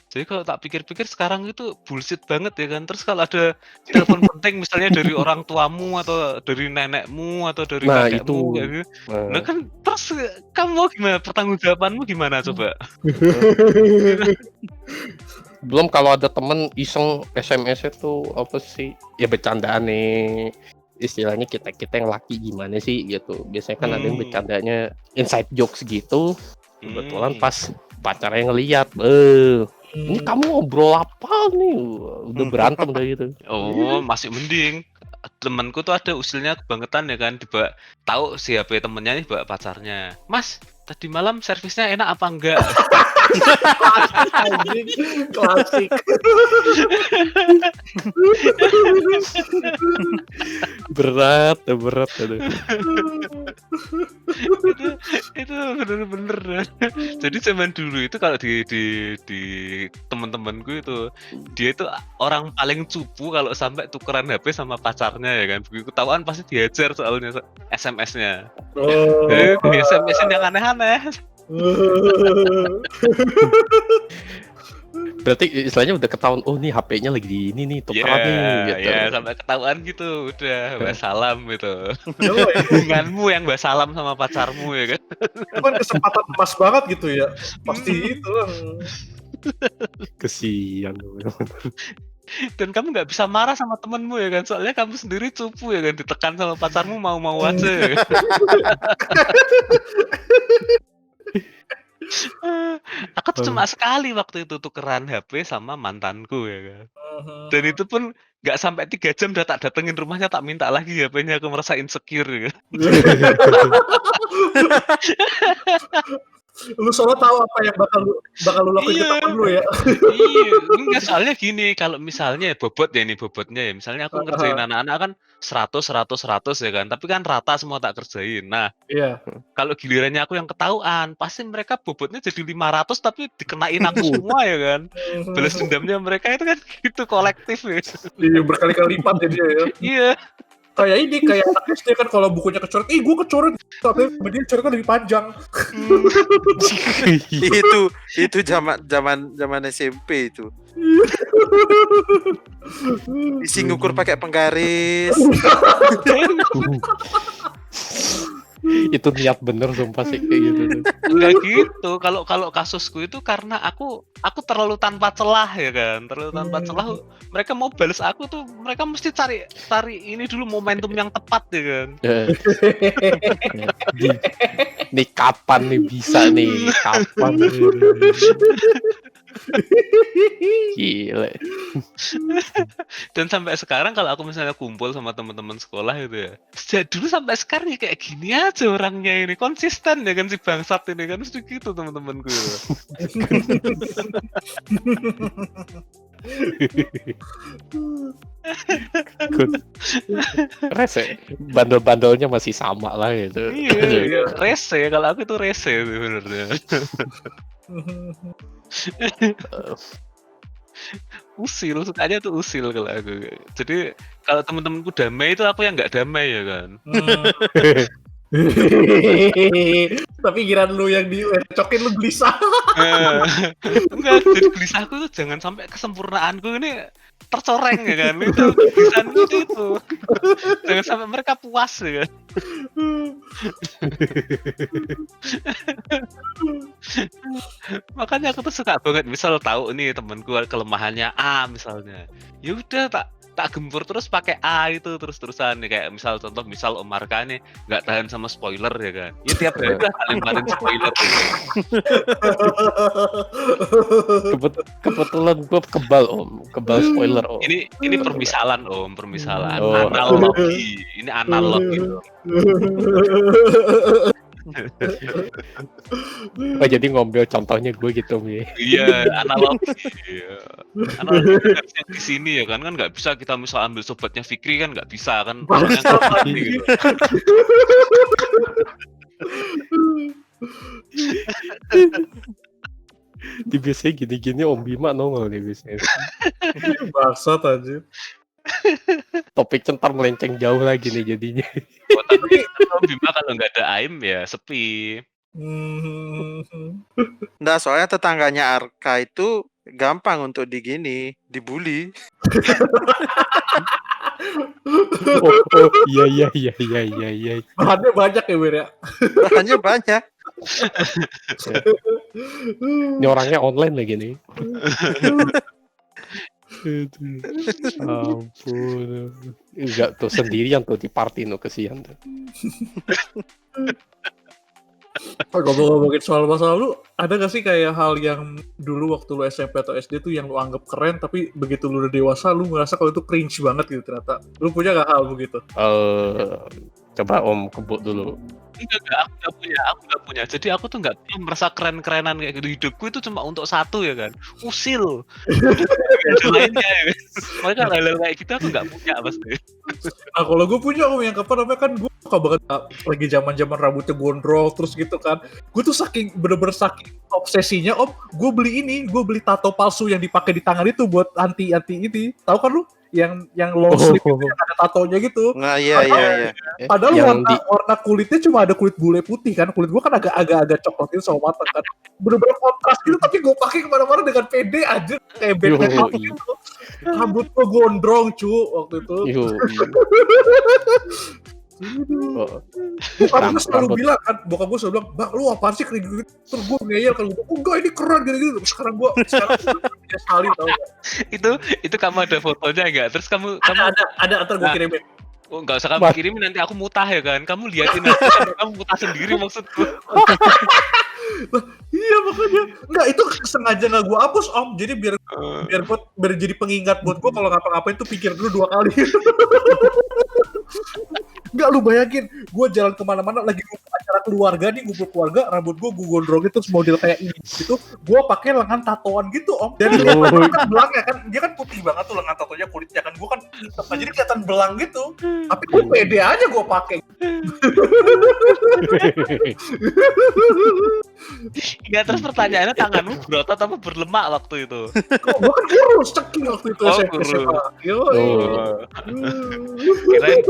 Jadi kalau tak pikir-pikir sekarang itu bullshit banget ya kan. Terus kalau ada telepon penting misalnya dari orang tuamu atau dari nenekmu atau dari Nah, kakekmu itu. kayak gitu. Nah, Nah kan terus kamu gimana? Pertanggungjawabanmu gimana coba? belum kalau ada temen iseng SMS itu apa sih? Ya bercandaan nih. Istilahnya kita yang laki gimana sih gitu. Biasanya kan ada yang bercandanya inside jokes gitu. Kebetulan pas pacarnya ngeliat, ini kamu ngobrol apa nih? Udah berantem udah gitu. Oh, masih mending. Temanku tuh ada usilnya kebangetan ya kan, tiba tahu si HP temennya nih bawa pacarnya. Mas, tadi malam servisnya enak apa enggak? Anjing, klasik. berat aduh. itu bener-bener. Jadi zaman dulu itu kalau di teman-temanku itu dia itu orang paling cupu kalau sampai tukeran HP sama pacarnya ya kan. Begitu ketahuan pasti dihajar soalnya SMS-nya. Di SMS-in yang aneh-aneh. Berarti istilahnya udah ketahuan, oh nih HP-nya lagi di ini nih, tukeran nih gitu. Iya, sampai ketahuan gitu, udah salam gitu. Hubunganmu yang salam sama pacarmu ya kan. Itu kan kesempatan emas banget gitu ya. Pasti itu lah. Kesian. Dan kamu nggak bisa marah sama temenmu ya kan, soalnya kamu sendiri cupu ya kan, ditekan sama pacarmu mau-mau aja ya kan. Aku tuh cuma sekali waktu itu tukeran HP sama mantanku ya kan. Dan itu pun nggak sampai 3 jam udah tak datengin rumahnya, tak minta lagi HP-nya, aku merasa insecure ya kan. Lu soalnya tahu apa yang bakal lu lakuin ke temen lu ya. Iya, enggak, soalnya gini, kalau misalnya bobotnya ya, misalnya aku ngerjain anak-anak kan 100 ya kan, tapi kan rata semua tak kerjain. Nah, Iya. kalau gilirannya aku yang ketahuan, pasti mereka bobotnya jadi 500 tapi dikenain aku semua ya kan. Balas dendamnya mereka itu kan gitu kolektif ya. Iya, berkali-kali lipat jadi ya. Iya. Kayak anak SD kan kalau bukunya kecoret, gue kecoret, tapi dia coretnya lebih panjang. itu zaman SMP itu. Isi ngukur pakai penggaris. Itu niat bener sumpah sih kayak gitu. Enggak gitu. Kalau kasusku itu karena aku terlalu tanpa celah ya kan. Terlalu tanpa celah. Mereka mau balas aku tuh, mereka mesti cari ini dulu momentum yang tepat ya kan. Nih kapan nih bisa nih? Kapan? Gila. Dan sampai sekarang kalau aku misalnya kumpul sama teman-teman sekolah gitu ya, sejak dulu sampai sekarang ya kayak gini aja orangnya ini, konsisten ya kan si bangsat ini kan, mesti gitu teman-temanku. Rese, bandel-bandelnya masih sama lah gitu. Iya, rese, kalau aku tuh rese sebenarnya. Usil, sukanya tuh usil kalau aku. Jadi kalau temen-temenku damai itu aku yang nggak damai ya kan. Tapi giran lu yang dicokin lu gelisah. Enggak, jadi gelisahku tuh jangan sampai kesempurnaanku ini tercoreng ya kan. Itu gelisahanku itu. Jangan sampai mereka puas ya kan. Makanya aku tuh suka banget misal tahu nih temanku kelemahannya A misalnya. Ya udah tak gempur terus pakai A itu terus-terusan nih, kayak contoh misal Om Marka nih nggak tahan sama spoiler ya kan. Ya tiap hari udah lemparin spoiler gitu. Kebetulan gue kebal spoiler Om. Ini permisalan Om, permisalan. Oh. Analogi. Ini analogi. Oh, jadi ngambil contohnya gue gitu Mi. Iya, analogi. Analogi di sini ya kan nggak bisa kita misal ambil sobatnya Fikri kan nggak bisa kan. Gitu. biasanya gini-gini Om Bima nongol nih biasanya. Bangsat aja. Topik centar melenceng jauh lagi nih jadinya. Oh, tapi Om Bima kalau nggak ada Aim ya sepi. Nggak, soalnya tetangganya Arka itu gampang untuk dibully. Iya. Bahannya banyak ya, Wir ya. Bahannya banyak. Ini orangnya online lagi nih. Ampun. Enggak tuh sendirian tuh di party no kesian tuh. Ngomongin soal masa lalu, ada gak sih kayak hal yang dulu waktu lu SMP atau SD tuh yang lu anggap keren, tapi begitu lu udah dewasa lu ngerasa kalau itu cringe banget gitu ternyata. Lu punya gak hal begitu? Coba Om kebut dulu. Enggak, aku nggak punya. Jadi aku tuh nggak pernah merasa keren-kerenan kayak gitu. Hidupku itu cuma untuk satu ya kan, usil. Gak ada lainnya ya kan. Makanya hal-hal kayak gitu aku nggak punya pasti. Nah kalau gue punya Om, yang kapan namanya kan gue suka banget lagi zaman rambutnya gondrong terus gitu kan. Gue tuh bener-bener saking obsesinya Om, gue beli tato palsu yang dipakai di tangan itu buat anti ini. Tahu kan lu? Yang long sleeve itu yang ada tatonya gitu. Nah, iya. Padahal warna kulitnya cuma ada kulit bule putih kan. Kulit gua kan agak coklat itu sama matang kan. Bener-bener kontras gitu, tapi gua pakai kemana-mana dengan pede aja kayak band gitu. Rambut gua gondrong waktu itu. Bokap gue selalu bilang kan, Bang lu apaan sih kayak gitu? Terus gue ngeyel kan, enggak ini keren gitu. Sekarang gue punya sekali tau gak? Itu kamu ada fotonya enggak? Terus kamu ada antar gue kirimin. Oh, enggak usah kamu kirimin, nanti aku mutah ya kan. Kamu liatin aja sampai kamu mutah sendiri maksudku. Iya makanya. Enggak, itu sengaja gak gue hapus Om. Jadi biar jadi pengingat buat gue kalau ngapa-ngapain tuh pikir dulu 2 kali. Enggak, lu bayangin, gue jalan kemana-mana lagi acara keluarga nih, ngumpul keluarga, rambut gue gondrongin terus model kayak ini gitu, gue pakai lengan tatoan gitu Om, dan kan belangnya kan, dia kan putih banget tuh lengan tatonya, kulitnya kan, gue kan hitam, jadi kelihatan belang gitu, tapi gue pede aja gue pakai. Iya, terus pertanyaannya tanganmu berotot apa berlemak waktu itu? Gue kan kurus ceking waktu itu SMA. Kirain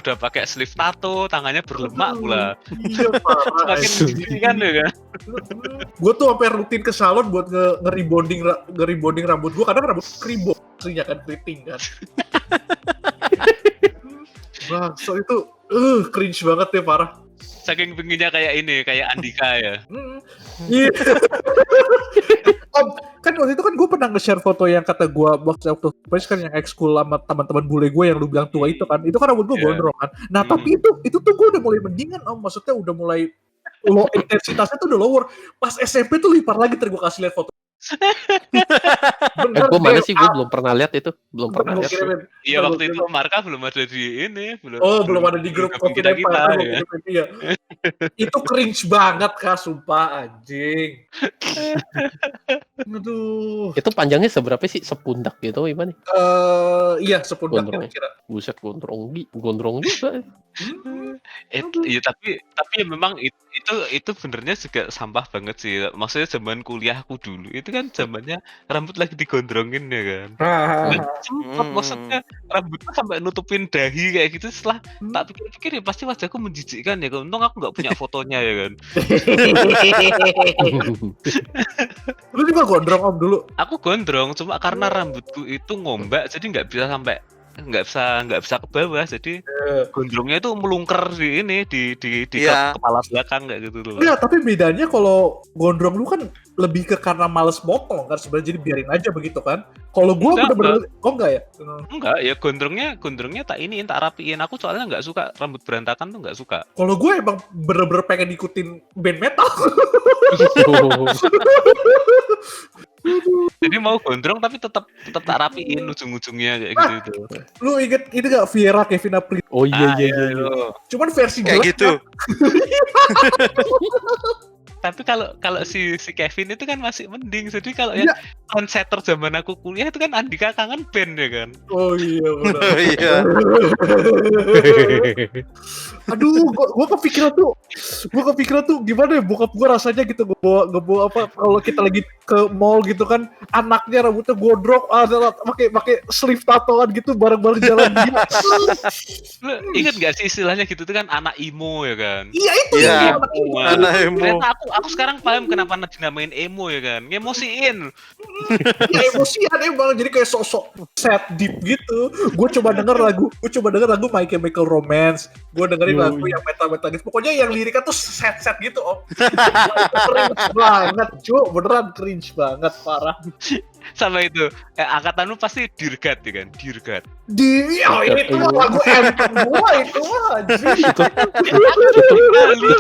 udah pakai sleeve tato, tangannya berlemak pula. Iya parah. Semakin gini kan ya kan. Gue tuh sampai rutin ke salon buat nge-rebonding rambut gue, kadang rambut keribok aslinya kan, keriting kan. So itu cringe banget ya, parah. Saking pinginnya kayak ini, kayak Andika ya. Iya. Om, kan waktu itu kan gue pernah nge-share foto yang kata gue waktu kan yang ekskul sama teman-teman bule gue yang lu bilang tua itu kan, itu kan rambut gue gondrong kan. Nah tapi itu tuh gue udah mulai mendingan Om, maksudnya udah mulai low intensitasnya tuh udah lower. Pas SMP tuh lipat lagi, gue kasih lihat foto. Gue mana sih, gue belum pernah lihat itu, Iya waktu itu Marka belum ada di ini, belum ada di grup kita ya. Iya. Itu cringe banget Kak, sumpah anjing. Aduh. Itu panjangnya seberapa sih, sepundak gitu gimana? Iya sepundak kira-kira. Buset, gondrong juga. Iya tapi ya memang itu benernya juga sampah banget sih. Maksudnya zaman kuliahku dulu itu kan zamannya rambut lagi digondrongin ya kan. Sempet maksudnya rambutnya sampai nutupin dahi kayak gitu. Setelah tak pikir-pikir ya pasti wajahku menjijikkan ya. Untung aku nggak punya fotonya ya kan. Lu juga gondrong Om dulu? Aku gondrong cuma karena rambutku itu ngombak jadi nggak bisa ke bawah, jadi gondrongnya itu melungker di kepala belakang kayak gitu loh. Iya, tapi bedanya kalau gondrong lu kan lebih ke karena males motong kan sebenarnya, jadi biarin aja begitu kan. Kalau gua bener-bener enggak ya? Enggak, ya gondrongnya tak rapiin. Aku soalnya nggak suka rambut berantakan tuh, nggak suka. Kalau gue emang bener-bener pengen ikutin band metal. Jadi mau gondrong tapi tetap tak rapiin ujung-ujungnya kayak gitu. Lu inget itu gak Viera Kevin Aprilio? Oh iya. Cuman versi kayak gitu. Tapi kalau si Kevin itu kan masih mending. Jadi kalau yang konseter zaman aku kuliah itu kan Andika Kangen Band ya kan. Oh iya benar. Oh iya. Aduh, gua kepikiran tuh gimana ya bokap gua rasanya gitu ngebawa apa kalau kita lagi ke mall gitu kan, anaknya rambutnya gondrong, pakai sleeve tatoan gitu bareng-bareng jalan dia. Lu inget gak sih istilahnya gitu tuh kan anak emo ya kan? Iya itu Iya, ya. anak emo. Ternyata aku sekarang paham kenapa dinamain emo ya kan? Ngemosiin. Ya emosian emang, jadi kayak sosok sad deep gitu. Gue coba denger lagu My Chemical Romance. Gue dengerin lagu yang meta-meta gitu. Pokoknya yang liriknya tuh sad gitu, Om. Cringe banget, cu, beneran cringe banget, parah. Sama itu, angkatan lu pasti Dirgat ya kan? Dirgat. Itu lagu anthem gua itu anjing.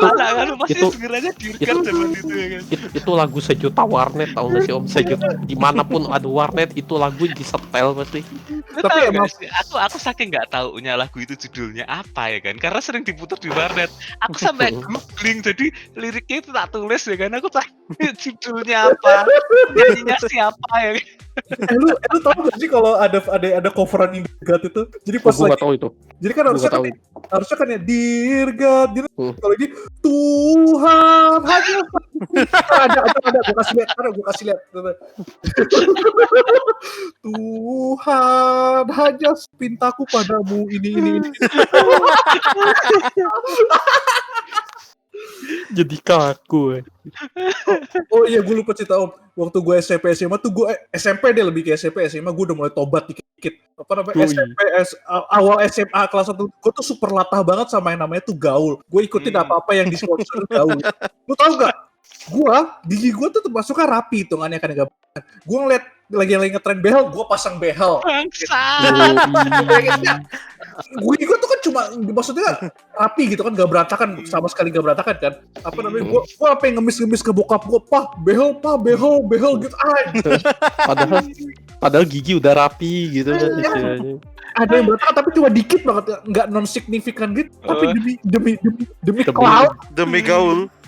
Kan lu pasti segeranya Dirgat zaman itu ya kan? Itu lagu sejuta warnet, tau gak sih Om? Sejuta, dimanapun ada warnet, itu lagu disetel pasti. Tapi emang aku saking nggak taunya lagu itu judulnya apa ya kan? Karena sering diputar di warnet. Aku sampai googling, jadi liriknya itu tak tulis ya kan? Aku tak judulnya apa, nyanyinya siapa ya kan? Lu tahu gak sih kalau ada coveran Dirgat itu? Jadi pas Gue lagi, gak tau itu. jadi kan harusnya kan ya Dirgat, kalau ini Tuhan hanya ada gue kasih lihat Tuhan hanya pintaku padamu ini. Jadi kaku. Oh iya, gue lupa cerita Om. Waktu gue SMP SMA tuh SMP deh, lebih ke SMP SMA gue udah mulai tobat dikit. Apa namanya, SMP awal SMA kelas 1 gue tuh super latah banget sama yang namanya tuh gaul. Gue ikutin apa-apa yang disponsor gaul. Lu tau gak? Gigi gue tuh termasuknya rapi hitungannya kan, gak. Gue ngeliat lagi ngetren behel, gue pasang behel. Gue tuh kan cuma, maksudnya rapi gitu kan, gak berantakan, sama sekali gak berantakan kan. Apa namanya, gue apa yang ngemis ke bokap gue, behel gitu. Padahal gigi udah rapi gitu kan istilahnya. Ada yang berantakan tapi cuma dikit banget, nggak non signifikan gitu. Tapi demi cloud,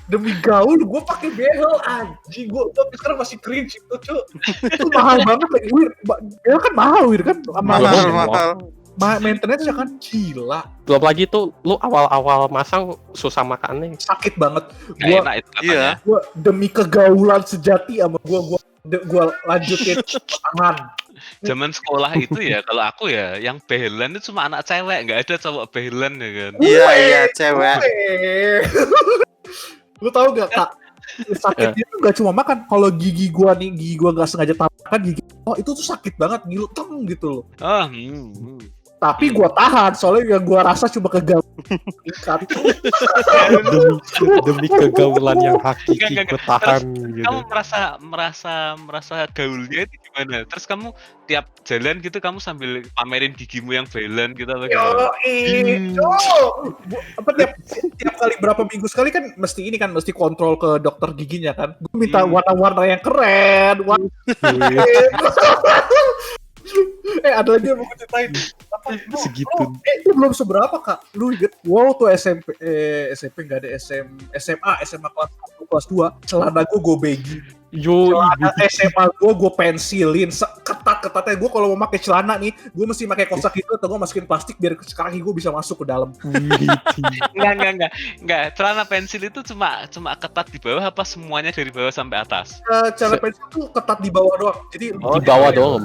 demi gaul gue pakai behel anjing. Gue sekarang masih cringe itu, cuy. Itu mahal banget lagi. Behel kan mahal kan. Mahal. Maintenance-nya kan gila. Belum lagi tuh lu awal-awal masang susah makannya. Sakit banget. Gak enak itu katanya. Gue demi kegaulan sejati sama gue lanjutin tangan. Zaman sekolah itu ya, kalau aku ya, yang behelan itu cuma anak cewek, nggak ada cowok behelan ya kan. Iya, cewek. Lu tahu gak Kak? Sakitnya tuh gak cuma makan. Kalau gigi gua gak sengaja tampakan gigi, itu tuh sakit banget, ngilu gitu loh. Tapi gua tahan, soalnya yang gua rasa cuma kegaulan. demi kegaulan yang hakiki gua tahan gitu. Kamu merasa gaulnya itu gimana? Terus kamu tiap jalan gitu kamu sambil pamerin gigimu yang behelan gitu apa gimana? Tiap kali berapa minggu sekali kan mesti kontrol ke dokter giginya kan. Gue minta warna-warna yang keren. Ada lagi yang mau gue ceritain. Segitu. Itu belum seberapa Kak. Lu inget, tuh SMP nggak ada SMA kelas 2, celana gue baggy. Celana SMA gue pensilin, ketat-ketatnya. Gue kalau mau pakai celana nih, gue mesti pakai kosak gitu atau gue masukin plastik biar kaki gue bisa masuk ke dalam. Enggak. Celana pensil itu cuma ketat di bawah apa semuanya dari bawah sampai atas? Celana pensil tuh ketat di bawah doang. Jadi di bawah doang.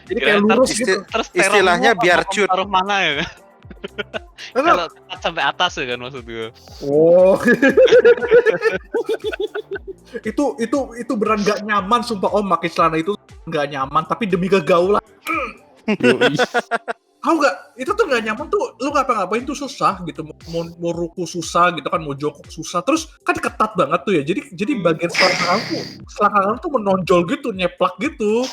Jadi kayak lurus gitu. Terus istilahnya biar cut. Taruh mana ya? Kalau ketat sampai atas ya kan maksud gue. Oh. itu beneran gak nyaman sumpah Om, pakai celana itu gak nyaman tapi demi kegaulan. Tahu gak, itu tuh gak nyaman tuh, lu ngapa-ngapain tuh susah gitu, mau ruku susah gitu kan, mau jongkok susah, terus kan ketat banget tuh ya, jadi bagian selangkangan tuh menonjol gitu, nyeplak gitu.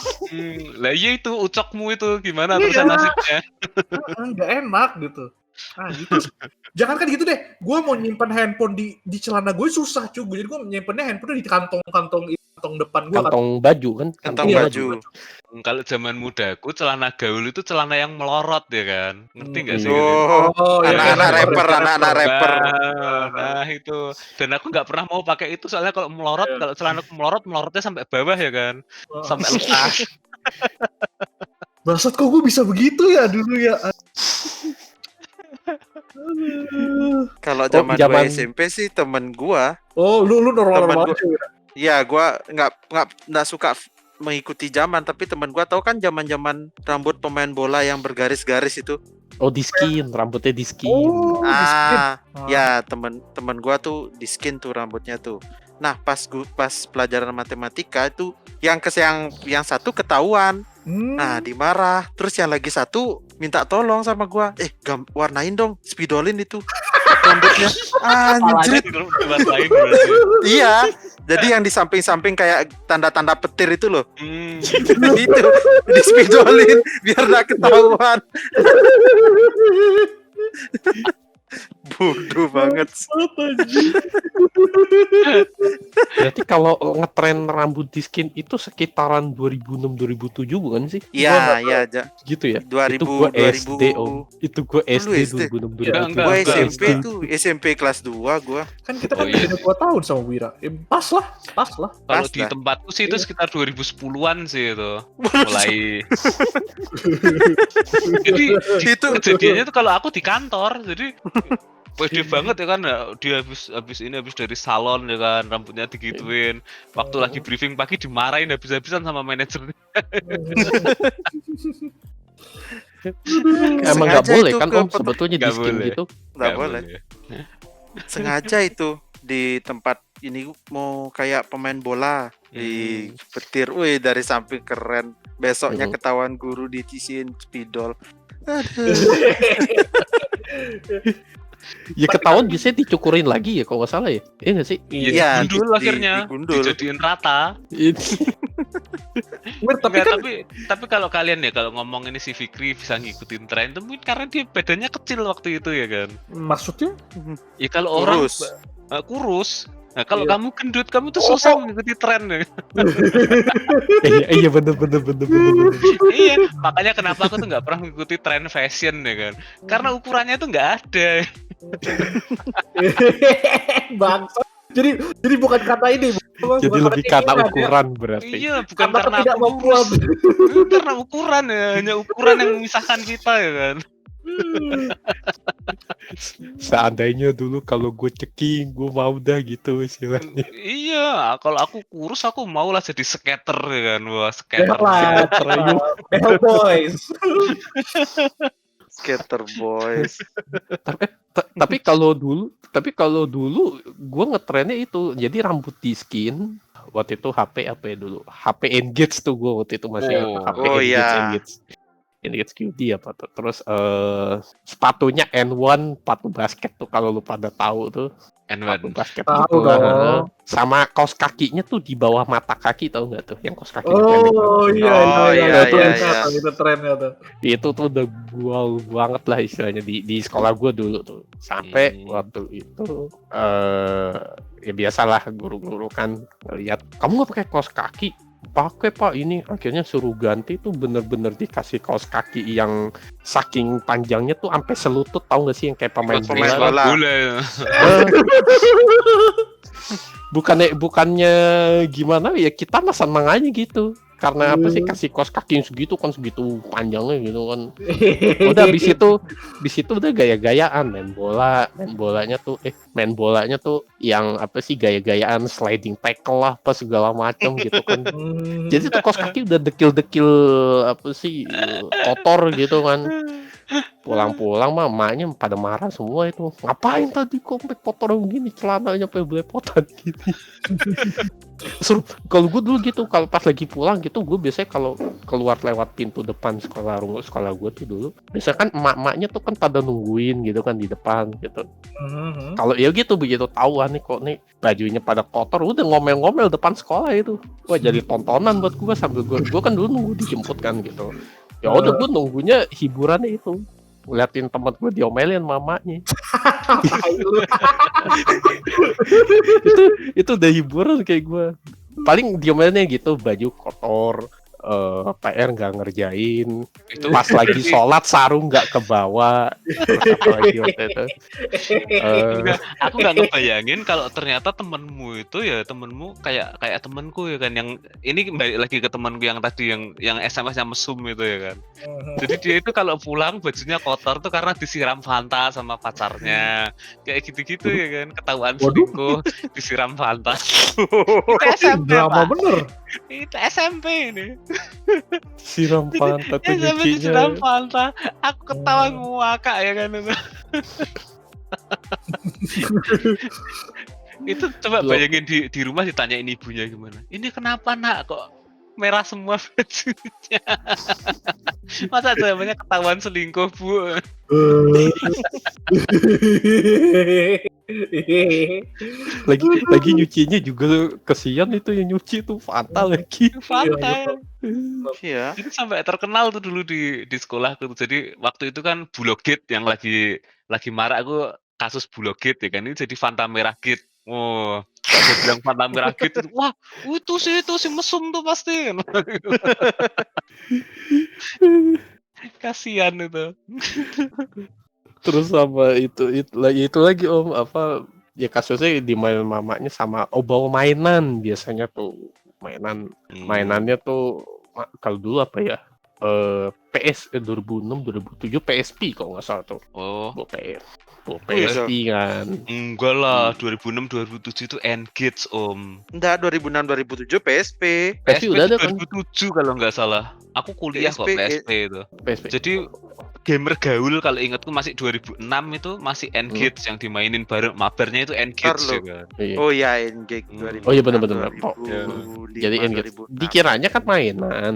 Lah iya itu ucokmu itu gimana terusan nasibnya? Gak enak gitu. Nah gitu. Jangan kan gitu deh, gue mau nyimpan handphone di celana gue susah cuy, jadi gue nyimpannya handphone di kantong depan gue. Kantong baju kan? Kantong baju. Kalau zaman mudaku celana gaul itu celana yang melorot ya kan, ngerti nggak sih? Anak-anak rapper. Nah itu, dan aku nggak pernah mau pakai itu soalnya kalau melorot, kalau celanaku melorotnya sampai bawah ya kan, sampai lepas. Maksud kok gue bisa begitu ya dulu ya? Kalau zaman gue SMP sih temen gua. Oh, lu normal aja. Ya, gua nggak suka mengikuti zaman, tapi teman gua tahu kan zaman-zaman rambut pemain bola yang bergaris-garis itu. Oh, di skin, rambutnya di skin. Oh, di skin. Ya teman gua tuh di skin tuh rambutnya tuh. Nah, pas pelajaran matematika itu yang satu ketahuan. Nah, dimarah. Terus yang lagi satu minta tolong sama gua. Warnain dong, spidolin itu rambutnya. Anjir. Iya. Jadi yang di samping-samping kayak tanda-tanda petir itu loh. Itu di spidolin biar gak ketahuan. Bodoh banget. Berarti kalau ngetren rambut di skin itu sekitaran 2006-2007 bukan sih? Iya, aja. Gitu ya? 2000, itu gua 2000. SD, Om. Itu gua SD 2006-2007. Gua SMP tuh, SMP kelas 2 gua. Kan kita kan beda 2 tahun sama Wira. Pas lah. Kalau di tempatku sih itu sekitar 2010-an sih itu. Mulai. Jadi Itu kejadiannya tuh kalau aku di kantor, jadi pede banget ya kan, dia habis dari salon ya kan, rambutnya digituin. Waktu lagi briefing pagi dimarahin habis-habisan sama manajernya. Emang nggak Sengaja boleh itu kan ke Om sebetulnya di Nggak skin boleh. gitu. nggak boleh. Sengaja itu di tempat ini mau kayak pemain bola di petir, wih dari samping keren. Besoknya ketahuan guru ditisiin spidol. Aduh. Ya ketahuan biasanya dicukurin lagi ya kalau nggak salah ya. Iya nggak sih? Iya, digundul akhirnya, digundul. dijadiin rata. Tapi kalau kalian ya, kalau ngomong ini si Fikri bisa ngikutin tren itu mungkin karena dia badannya kecil waktu itu ya kan. Maksudnya? Ya kalau orang kurus. Nah, kalau kamu gendut, kamu tuh susah mengikuti tren ya. Iya bener. Iya, makanya kenapa aku tuh nggak pernah mengikuti tren fashion ya kan. Karena ukurannya tuh nggak ada. Bangsa. Jadi bukan kata ini. Jadi lebih kata ukuran berarti. Iya, bukan karena tidak aku membuat. karena ukuran ya, hanya ukuran yang memisahkan kita ya kan. Seandainya dulu kalau gue ceking, gue mau dah gitu istilahnya. Iya, kalau aku kurus aku mau lah jadi skater ya kan. Wah, skater. Bell boys. Skater boys. Tapi kalau dulu gue ngetrennya itu jadi rambut di skin. Waktu itu HP apa ya dulu? HP Engage tuh gue waktu itu masih HP Engage QD apa tuh. Terus sepatunya N1 sepatu basket tuh kalau lu pada tahu tuh. N1 basket tahu gitu. dong. Sama kaos kakinya tuh di bawah mata kaki tahu nggak tuh? Yang kaos kaki iya. Itu trennya tuh. Itu tuh udah gua banget lah istilahnya di sekolah gua dulu tuh. Sampai waktu itu ya biasalah guru-guru kan lihat kamu nggak pakai kaos kaki. Pakai Pak, ini akhirnya suruh ganti tuh bener-bener dikasih kaos kaki yang saking panjangnya tuh sampai selutut, tahu nggak sih yang kayak pemain bola. Bukannya gimana ya, kita mah senang aja gitu. Karena apa sih kasih kaos kaki yang segitu panjangnya gitu kan. Udah habis itu udah gaya-gayaan main bolanya tuh yang apa sih gaya-gayaan sliding tackle lah apa segala macam gitu kan. Jadi tuh kaos kaki udah dekil-dekil apa sih kotor gitu kan. Pulang-pulang mah emaknya pada marah semua itu. Ngapain tadi kok sampai kotor begini, celananya sampai belepotan gini. Kalau gue dulu gitu, kalau pas lagi pulang gitu, gue biasanya kalau keluar lewat pintu depan sekolah gue tuh dulu, biasanya kan emak-emaknya tuh kan pada nungguin gitu kan di depan gitu. Kalau ya gitu begitu tahuan nih kok nih bajunya pada kotor, udah ngomel-ngomel depan sekolah itu. Wah jadi tontonan buat gue sambil gue kan dulu nunggu dijemput kan gitu. Ya udah gue nunggunya hiburannya itu. Ngeliatin temen gue diomelin mamanya. itu udah hiburan kayak gue. Paling diomelinnya gitu, baju kotor, PR nggak ngerjain, Itu pas lagi sholat sarung nggak kebawa, terus apa lagi waktu itu? enggak, aku nggak ngebayangin kalau ternyata temenmu itu ya temenmu kayak temenku ya kan, yang ini balik lagi ke temanku yang tadi yang SMS-nya mesum itu ya kan. Jadi dia itu kalau pulang bajunya kotor tuh karena disiram Fanta sama pacarnya. Kayak gitu-gitu ya kan, ketahuan selingkuh, disiram Fanta. Itu SMP, Drama Pak. bener. Itu SMP ini. Siram pantat tuh SMP nyucinya. disiram Fanta. Aku ketawa ngakak ya kan itu. Itu coba Loh. bayangin di rumah ditanyain ibunya gimana. Ini kenapa nak kok merah semua bajunya? Masa jawabannya ketahuan selingkuh, Bu? Lagi nyucinya juga kesian itu yang nyuci tuh fatal lagi. Fanta. Iya. Itu sampai terkenal tuh dulu di sekolahku tuh. Jadi waktu itu kan Bulogate yang lagi marak, aku kasus Bulogate ya kan, ini jadi Fanta merah Gate. Oh, dia bilang Fanta merah Gate itu, wah itu si mesum tuh pasti. Kasihan itu. Terus sama itu lagi Om, apa ya kasusnya di main mamanya sama bawa mainan biasanya tuh. Mainannya tuh kalau dulu apa ya? PS 2006 2007 PSP kalau nggak salah tuh. Oh, PSP kan. enggak lah, 2006 2007 itu N-Gates, Om. Enggak, 2006 2007 PSP. PSP udah ada kan? 2007 kalau nggak salah. Aku kuliah kok PSP itu. PSP. Jadi gamer gaul kalau ingatku masih 2006 itu masih N-Gates yang dimainin bareng, mabarnya itu N-Gates ya kan. Iya. Oh iya, N-Gage 2006. Oh iya benar-benar. 2005, Jadi N-Gates 2006. dikiranya kan mainan.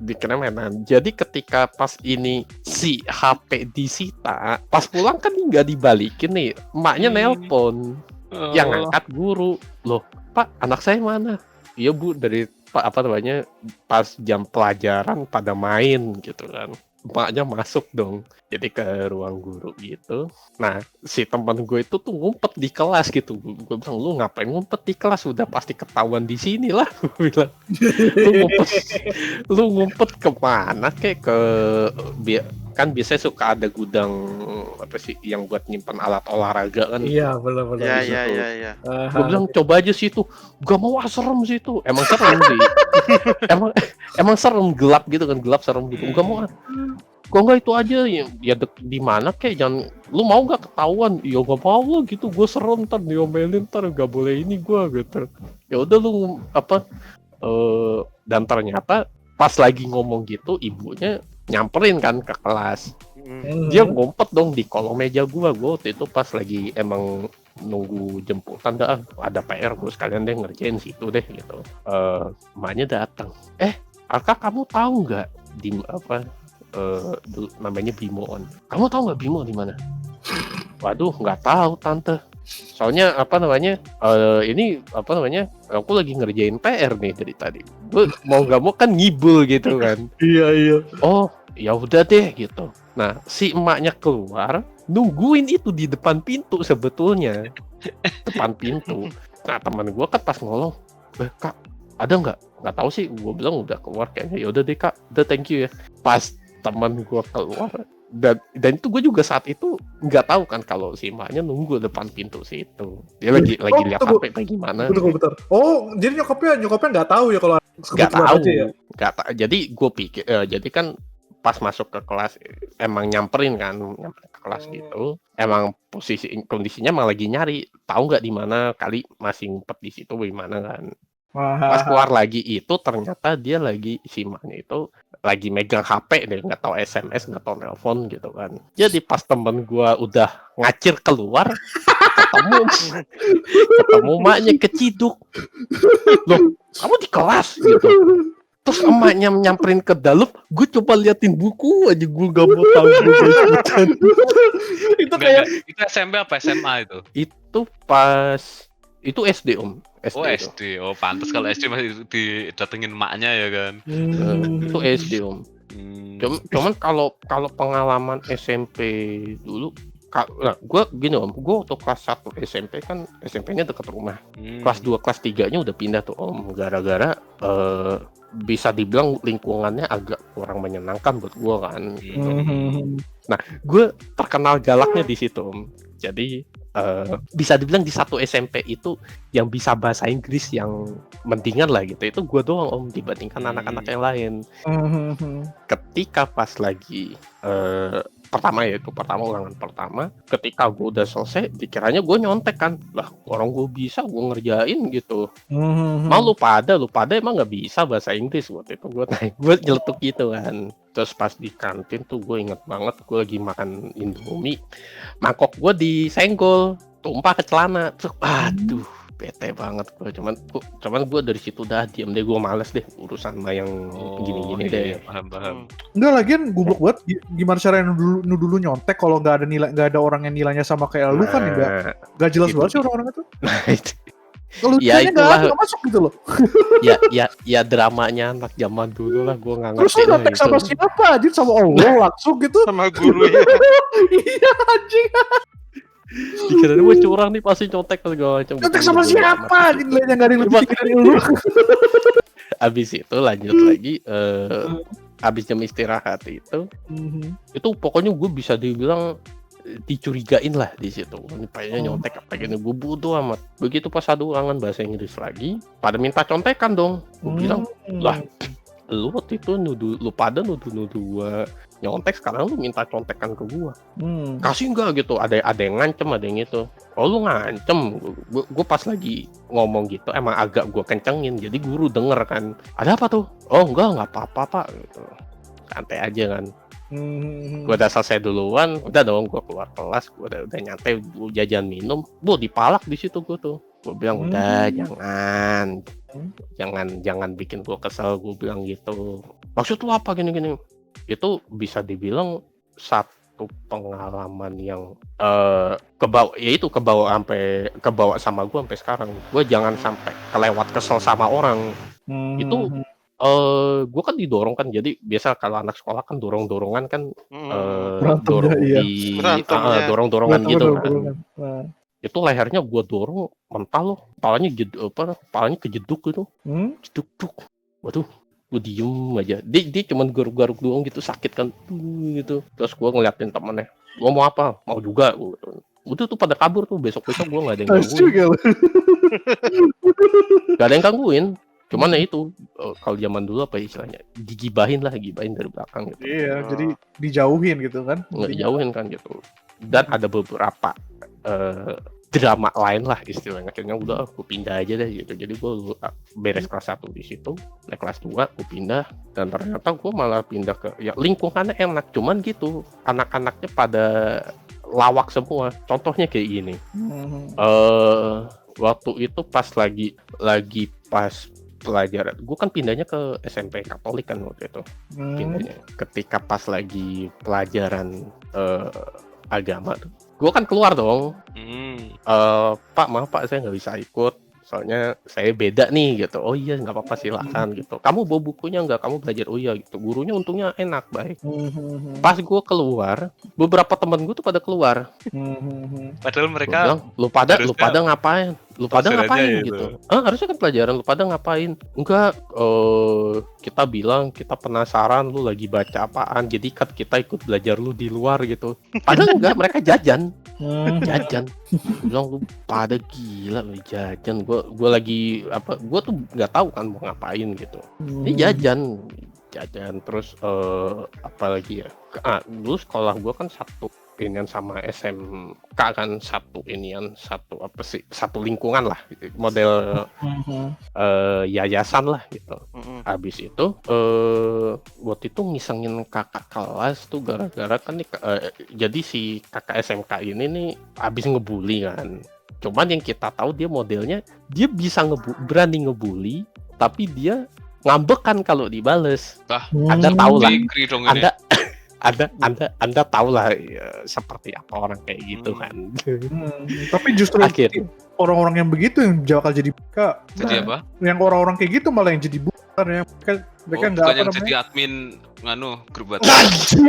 Dikira mainan. Jadi ketika pas ini si HP disita, pas pulang kan nggak dibalikin nih, emaknya nelpon, yang ngangkat guru, loh Pak anak saya mana? Iya Bu, dari Pak apa namanya pas jam pelajaran pada main gitu kan. Emaknya masuk dong, jadi ke ruang guru gitu. Nah si teman gue itu tuh ngumpet di kelas gitu. Gue bilang lu ngapain ngumpet di kelas, udah pasti ketahuan di sini lah. Gue bilang lu ngumpet kemana, kayak ke kan biasanya suka ada gudang apa sih yang buat nyimpan alat olahraga kan. Iya, benar-benar. Iya. Gue bilang coba aja situ, gak mau, serem situ. Emang serem sih. emang serem, gelap gitu kan, gelap serem gitu. Gak mau. Kok enggak itu aja ya di mana kayak, jangan lu mau nggak ketahuan. Ya gak mau lah gitu, gue serem ntar diomelin, ntar gak boleh ini gue gitu. Ya udah lu apa dan ternyata pas lagi ngomong gitu ibunya nyamperin kan ke kelas. Dia ngumpet dong di kolong meja gua waktu itu pas lagi emang nunggu jemputan, ada PR gue sekalian deh ngerjain situ deh gitu. Emaknya datang. Arka kamu tahu nggak di apa dulu namanya Bimoon? Kamu tahu nggak Bimo di mana? Waduh, nggak tahu tante. Soalnya apa namanya ini apa namanya aku lagi ngerjain PR nih dari tadi. Gue mau nggak mau kan ngibul gitu kan. Iya. Oh ya udah deh gitu. Nah si emaknya keluar nungguin itu di depan pintu sebetulnya, depan pintu. Nah teman gue kan pas ngolong, Kak ada nggak tahu sih, gue bilang udah keluar kayaknya. Ya udah deh Kak, udah thank you ya. Pas teman gue keluar dan itu gue juga saat itu nggak tahu kan kalau si emaknya nunggu depan pintu situ. Dia lagi lihat HP apa gimana. Bentar. Oh, jadi nyokapnya nggak tahu ya kalau nggak tahu. Ya? Nggak tahu. Jadi gue pikir jadi kan pas masuk ke kelas emang nyamperin ke kelas gitu. Emang kondisinya emang lagi nyari, tahu nggak di mana, kali masih ngumpet di situ gimana kan. Pas keluar lagi itu ternyata dia lagi si emaknya itu lagi megang HP deh, nggak tahu SMS, nggak tahu nelpon gitu kan. Jadi pas temen gua udah ngacir keluar, ketemu emaknya keciduk. Loh, kamu di kelas gitu. Terus emaknya nyamperin ke dalam, gue coba liatin buku aja, gue gak mau tahu ikutan. Itu kayak itu SMP apa SMA itu? Itu pas itu SD Om. SD. Oh pantas kalau SD masih didatengin emaknya ya kan. Itu SD Om. Cuman kalau pengalaman SMP dulu Nah, gue gini Om, gue waktu kelas 1 SMP kan SMP-nya dekat rumah. Kelas 2, kelas 3-nya udah pindah tuh Om, gara-gara bisa dibilang lingkungannya agak kurang menyenangkan buat gue kan. Gitu. Nah, gue terkenal galaknya di situ Om. Jadi bisa dibilang di satu SMP itu yang bisa bahasa Inggris yang mendingan lah gitu. Itu gue doang Om dibandingkan anak-anak yang lain. Ketika pas lagi pertama ulangan pertama, ketika gue udah selesai dikiranya gue nyontek kan, lah orang gue bisa gue ngerjain gitu. Lu pada emang nggak bisa bahasa Inggris waktu itu, gue nyeletuk gitu kan. Terus pas di kantin tuh gue inget banget, gue lagi makan Indomie, mangkok gue disenggol, tumpah ke celana. Aduh, bete banget gue. Cuman gue dari situ udah diam deh, gue males deh urusan sama yang gini-gini deh. Paham. Enggak, lagian goblok banget. Gimana caranya nuduh nyontek kalau nggak ada nilai, nggak ada orang yang nilainya sama kayak lu kan nggak jelas banget sih orang-orang itu. Nah itu. Kalau ya itulah nggak masuk gitu loh. ya dramanya anak zaman dulu lah, gue nggak ngerti. Terus lu nyontek sama siapa? Anjir, sama Allah langsung gitu. Sama guru ya. Iya anjing. Dikira gue curang nih pasti nyontek segala macam. Nyontek sama siapa? Nilainya nggak ada yang lebih tinggi dari lu. Abis itu lanjut lagi. Abis jam istirahat itu pokoknya gue bisa dibilang dicurigain lah di situ. Ini kayaknya nyontek apa gini, gue bodoh amat. Begitu pas ada ulangan bahasa Inggris lagi, pada minta contekan dong. Gue bilang, lah lu waktu itu lu pada nuduh gua nyontek, sekarang lu minta contekan ke gua. Kasih enggak gitu, ada yang ngancem, ada yang itu. Oh lu ngancem, gua pas lagi ngomong gitu emang agak gua kencengin, jadi guru denger kan. Ada apa tuh? Oh enggak apa-apa Pak gitu. Santai aja kan. Gue udah selesai duluan, udah dong gue keluar kelas, gue udah nyantai, gue jajan minum, gue dipalak di situ gue tuh. Gue bilang udah jangan bikin gue kesel, gue bilang gitu. Maksud lu apa gini-gini? Itu bisa dibilang satu pengalaman yang kebawa sama gue sampai sekarang. Gue jangan sampai kelewat kesel sama orang. Itu gue kan didorong kan, jadi biasa kalau anak sekolah kan dorong-dorongan kan, dorong-dorongan gitu kan. Itu lehernya gue dorong mental loh, kepalanya kejeduk gitu, jeduk. Waduh, gue diem aja. Dia cuman garuk-garuk doang gitu, sakit kan, gitu. Terus gue ngeliatin temennya, gue mau apa? Mau juga, gitu. Udah tuh pada kabur tuh, besok-besok gue nggak ada yang gangguin. Gak ada yang gangguin. Cuman ya itu, kalau zaman dulu apa istilahnya, gibahin dari belakang gitu. Iya, jadi dijauhin gitu kan. Dijauhin kan gitu. Dan ada beberapa drama lain lah istilahnya. Akhirnya udah aku pindah aja deh gitu. Jadi gue beres kelas 1 di situ, naik kelas 2 gue pindah, dan ternyata gue malah pindah ke ya lingkungannya enak, cuman gitu anak-anaknya pada lawak semua. Contohnya kayak gini. Waktu itu pas lagi pas pelajaran, gue kan pindahnya ke SMP Katolik kan waktu itu. Pindahnya ketika pas lagi pelajaran agama tuh, gue kan keluar dong. Pak maaf Pak, saya nggak bisa ikut, soalnya saya beda nih gitu. Oh iya nggak apa-apa silakan gitu. Kamu bawa bukunya nggak? Kamu belajar? Oh iya gitu. Gurunya untungnya enak, baik. Pas gue keluar, beberapa temen gue tuh pada keluar. Padahal mereka bilang, lu pada ngapain? Lu pada ngapain gitu? Harusnya kan pelajaran, lu pada ngapain? Enggak, kita bilang kita penasaran lu lagi baca apaan, jadi kan kita ikut belajar lu di luar gitu. Padahal enggak, mereka jajan. Bilang lu pada gila lu jajan. Gue lagi apa? Gue tuh nggak tahu kan mau ngapain gitu. Ini jajan terus apa lagi ya? Dulu sekolah gue kan satu inian sama SMK kan, satu lingkungan lah gitu. Model yayasan lah gitu. Habis itu waktu itu ngisengin kakak kelas tuh gara-gara kan nih, jadi si kakak SMK ini nih habis ngebully kan. Cuman yang kita tahu dia modelnya dia bisa berani ngebully, tapi dia ngambek kan kalau dibales. Anda tahu lah. Anda tahu lah ya, seperti apa orang kayak gitu kan. Tapi justru orang-orang yang begitu yang bakal jadi buka. Jadi apa? Yang orang-orang kayak gitu malah yang jadi bukan ya. Mereka nggak yang jadi admin nganu grup WhatsApp. Anjing.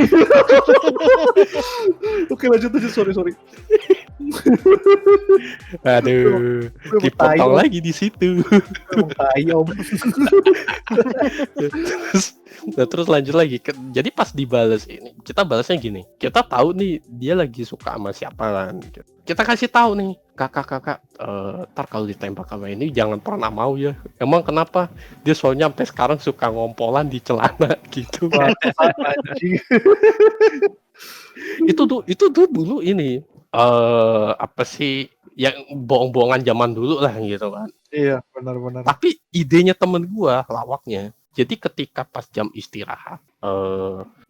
Oke, lanjut, sorry. Aduh, dipotong lagi di situ. Emang tai, Om. Terus lanjut lagi. Jadi pas dibales ini, kita balasnya gini. Kita tahu nih dia lagi suka sama siapa kan. Kita kasih tahu nih, kakak, ntar kalau ditembak sama ini jangan pernah mau ya. Emang kenapa? Dia soalnya sampai sekarang suka ngompolan di celana gitu. Anjing. itu tuh dulu ini apa sih yang bohong-bohongan zaman dulu lah gitu kan. Iya, benar. Tapi idenya temen gua lawaknya. Jadi ketika pas jam istirahat,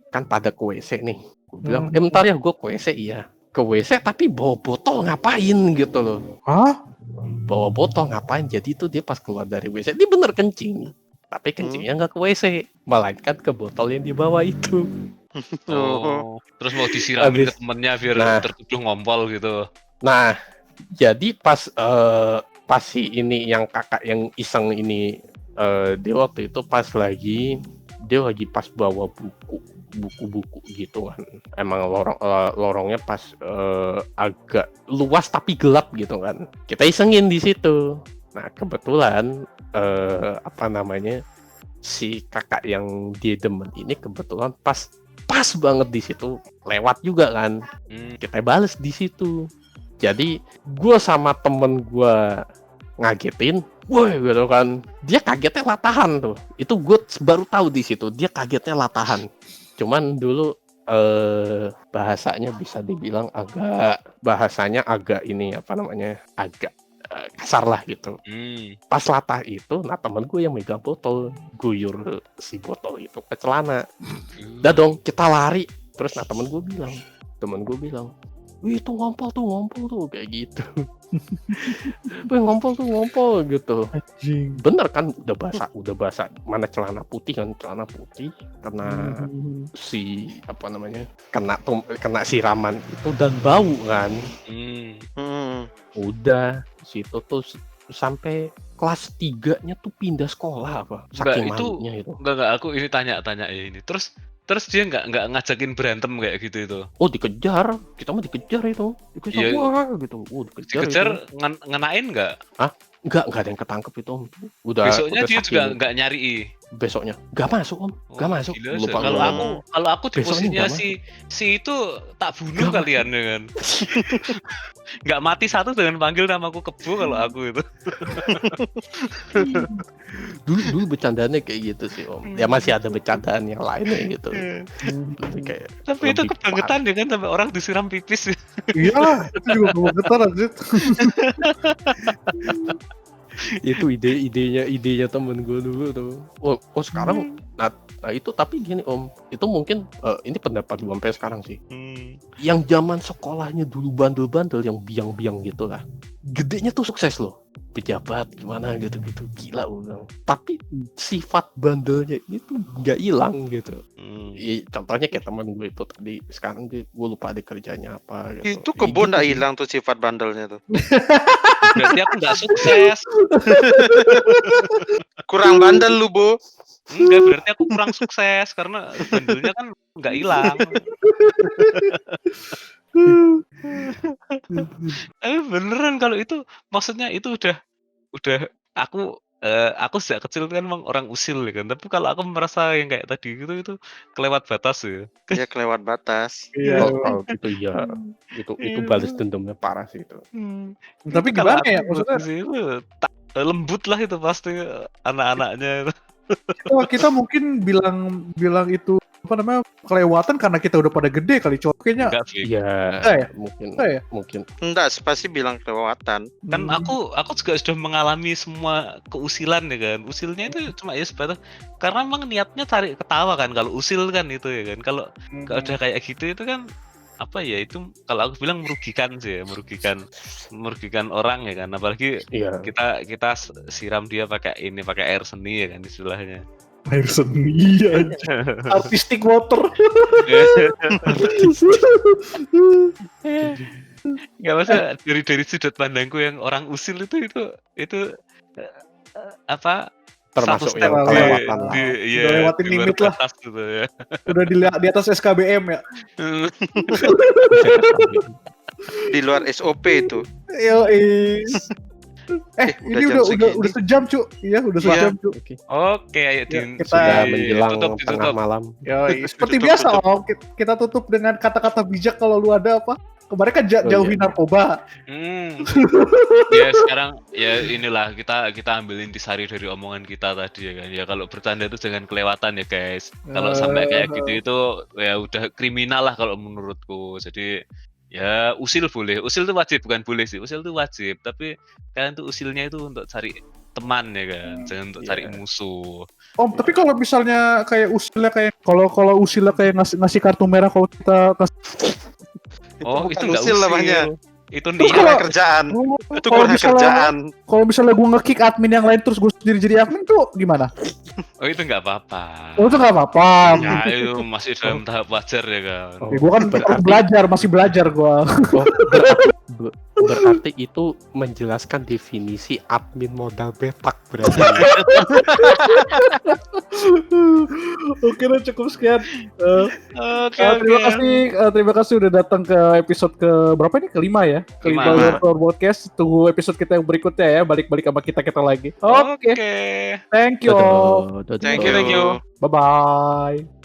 kan pada ke WC nih. Gua bilang, bentar ya gua ke WC iya. Ke WC tapi bawa botol ngapain gitu loh. Hah? Bawa botol ngapain? Jadi itu dia pas keluar dari WC dia bener kencing. Tapi kencingnya nggak ke WC, melainkan ke botol yang dibawa itu. Oh. Terus mau disiramin ke temennya biar tertuduh ngompol gitu. Nah, jadi pas si ini yang kakak yang iseng ini dia waktu itu pas lagi pas bawa buku-buku gitu kan. Emang lorongnya pas agak luas tapi gelap gitu kan. Kita isengin di situ. Nah, kebetulan si kakak yang dia demen ini kebetulan pas banget di situ lewat juga kan. Kita bales di situ. Jadi gue sama temen gue ngagetin, woi gitu kan. Dia kagetnya latahan tuh. Itu gue baru tahu di situ dia kagetnya latahan. Cuman dulu bahasanya bisa dibilang bahasanya agak ini agak kasar lah gitu. Pas latah itu, nah temen gue yang megang botol, guyur si botol itu ke celana. Udah dong, kita lari. Terus nah temen gue bilang, wih itu ngompol tuh kayak gitu. Wih ngompol gitu. Bener kan udah basah. Mana celana putih kena kena siraman itu dan bau kan. Udah situ tuh sampai kelas 3-nya tuh pindah sekolah apa saking malunya itu. Enggak aku ini tanya ya ini. Terus dia nggak ngajakin berantem kayak gitu itu. Oh dikejar, kita mah dikejar itu. Wah gitu. Dikejar ngenain nggak? Hah? Enggak ada yang ketangkep itu Om. Besoknya dia juga nggak nyari. Besoknya nggak masuk Om, nggak masuk. Lupa kalau aku di posisinya si itu tak bunuh kalian ya kan. Nggak mati satu dengan panggil namaku Kebo kalau aku itu. dulu bercandanya kayak gitu sih Om. Ya masih ada bercandaan yang lainnya gitu. Tapi itu kebangetan ya kan sampai orang disiram pipis. Iya, itu juga kebangetan anjir. Itu idenya temen gue dulu tuh. Oh sekarang nah itu tapi gini Om, itu mungkin ini pendapat gue sampai sekarang sih. Yang zaman sekolahnya dulu bandel-bandel yang biang-biang gitu lah, gedenya tuh sukses loh, pejabat gimana gitu gila udah. Tapi sifat bandelnya itu nggak hilang gitu. Contohnya kayak teman gue itu tadi, sekarang gue lupa ada kerjanya apa gitu. Itu Kebo nggak hilang tuh sifat bandelnya tuh. Berarti aku nggak sukses. Kurang bandel lu Bo. Enggak, berarti aku kurang sukses karena bandelnya kan nggak hilang. Beneran kalau itu maksudnya itu udah aku sejak kecil kan emang orang usil ya kan, tapi kalau aku merasa yang kayak tadi gitu itu kelewat batas ya. Ya kelewat batas. Kalau gitu ya itu balas dendamnya parah sih itu. Tapi gimana ya maksudnya itu lembut lah itu pasti anak-anaknya itu. Kita mungkin bilang itu kelewatan karena kita udah pada gede kali kayaknya. Iya. Mungkin. Enggak, pasti bilang kelewatan. Kan aku juga sudah mengalami semua keusilan ya kan. Usilnya itu cuma ya sebatas karena memang niatnya cari ketawa kan kalau usil kan itu ya kan. Kalau udah kayak gitu itu kan apa ya, itu kalau aku bilang merugikan sih ya, merugikan orang ya kan, apalagi kita siram dia pakai air seni ya kan istilahnya. Air seni aja. Artistic water. Nggak masa dari sudut pandangku yang orang usil itu apa termasuk step yang kelewatan lah. iya, Udah lewatin di luar limit lah. batas gitu ya. Udah di atas SKBM ya. Di luar SOP itu. Yois. Ini jam udah segini. sejam, Cuk. Iya, udah sejam, Cuk. Oke, ayo Ya, Sudah menjelang ditutup, tengah ditutup. malam. Yoi. Seperti Tutup, biasa, Om. Kita tutup dengan kata-kata bijak kalau lu ada apa. Kemarin kan jauhin narkoba. Ya sekarang ya inilah kita ambil intisari dari omongan kita tadi ya kan. Ya kalau bercanda itu jangan kelewatan ya guys. Kalau sampai kayak gitu itu ya udah kriminal lah kalau menurutku. Jadi ya usil boleh. Usil itu wajib, bukan boleh sih. Usil itu wajib. Tapi kalian tuh usilnya itu untuk cari teman ya kan. Jangan untuk cari musuh. Om, tapi kalau misalnya kayak usilnya kayak kalau usilnya kayak ngasih kartu merah kalau kita kasih. Oh, bukan itu enggak usil usil namanya. Itu Terus niat. Kurang kerjaan. Itu kurang kerjaan. Kalau misalnya gue nge-kick admin yang lain terus gue sendiri jadi admin tuh gimana? Oh, itu enggak apa-apa. Oh, itu nggak apa-apa. Ya, itu masih dalam tahap wajar ya kan. Gue kan masih belajar gue. Berarti itu menjelaskan definisi admin modal betak berarti. Oke, lah cukup sekian. Oke. Terima kasih udah datang ke episode ke berapa ini? Kelima ya. Kelima podcast. Tunggu episode kita yang berikutnya ya. Balik-balik sama kita lagi. Oke. Thank you. Thank you. Bye bye.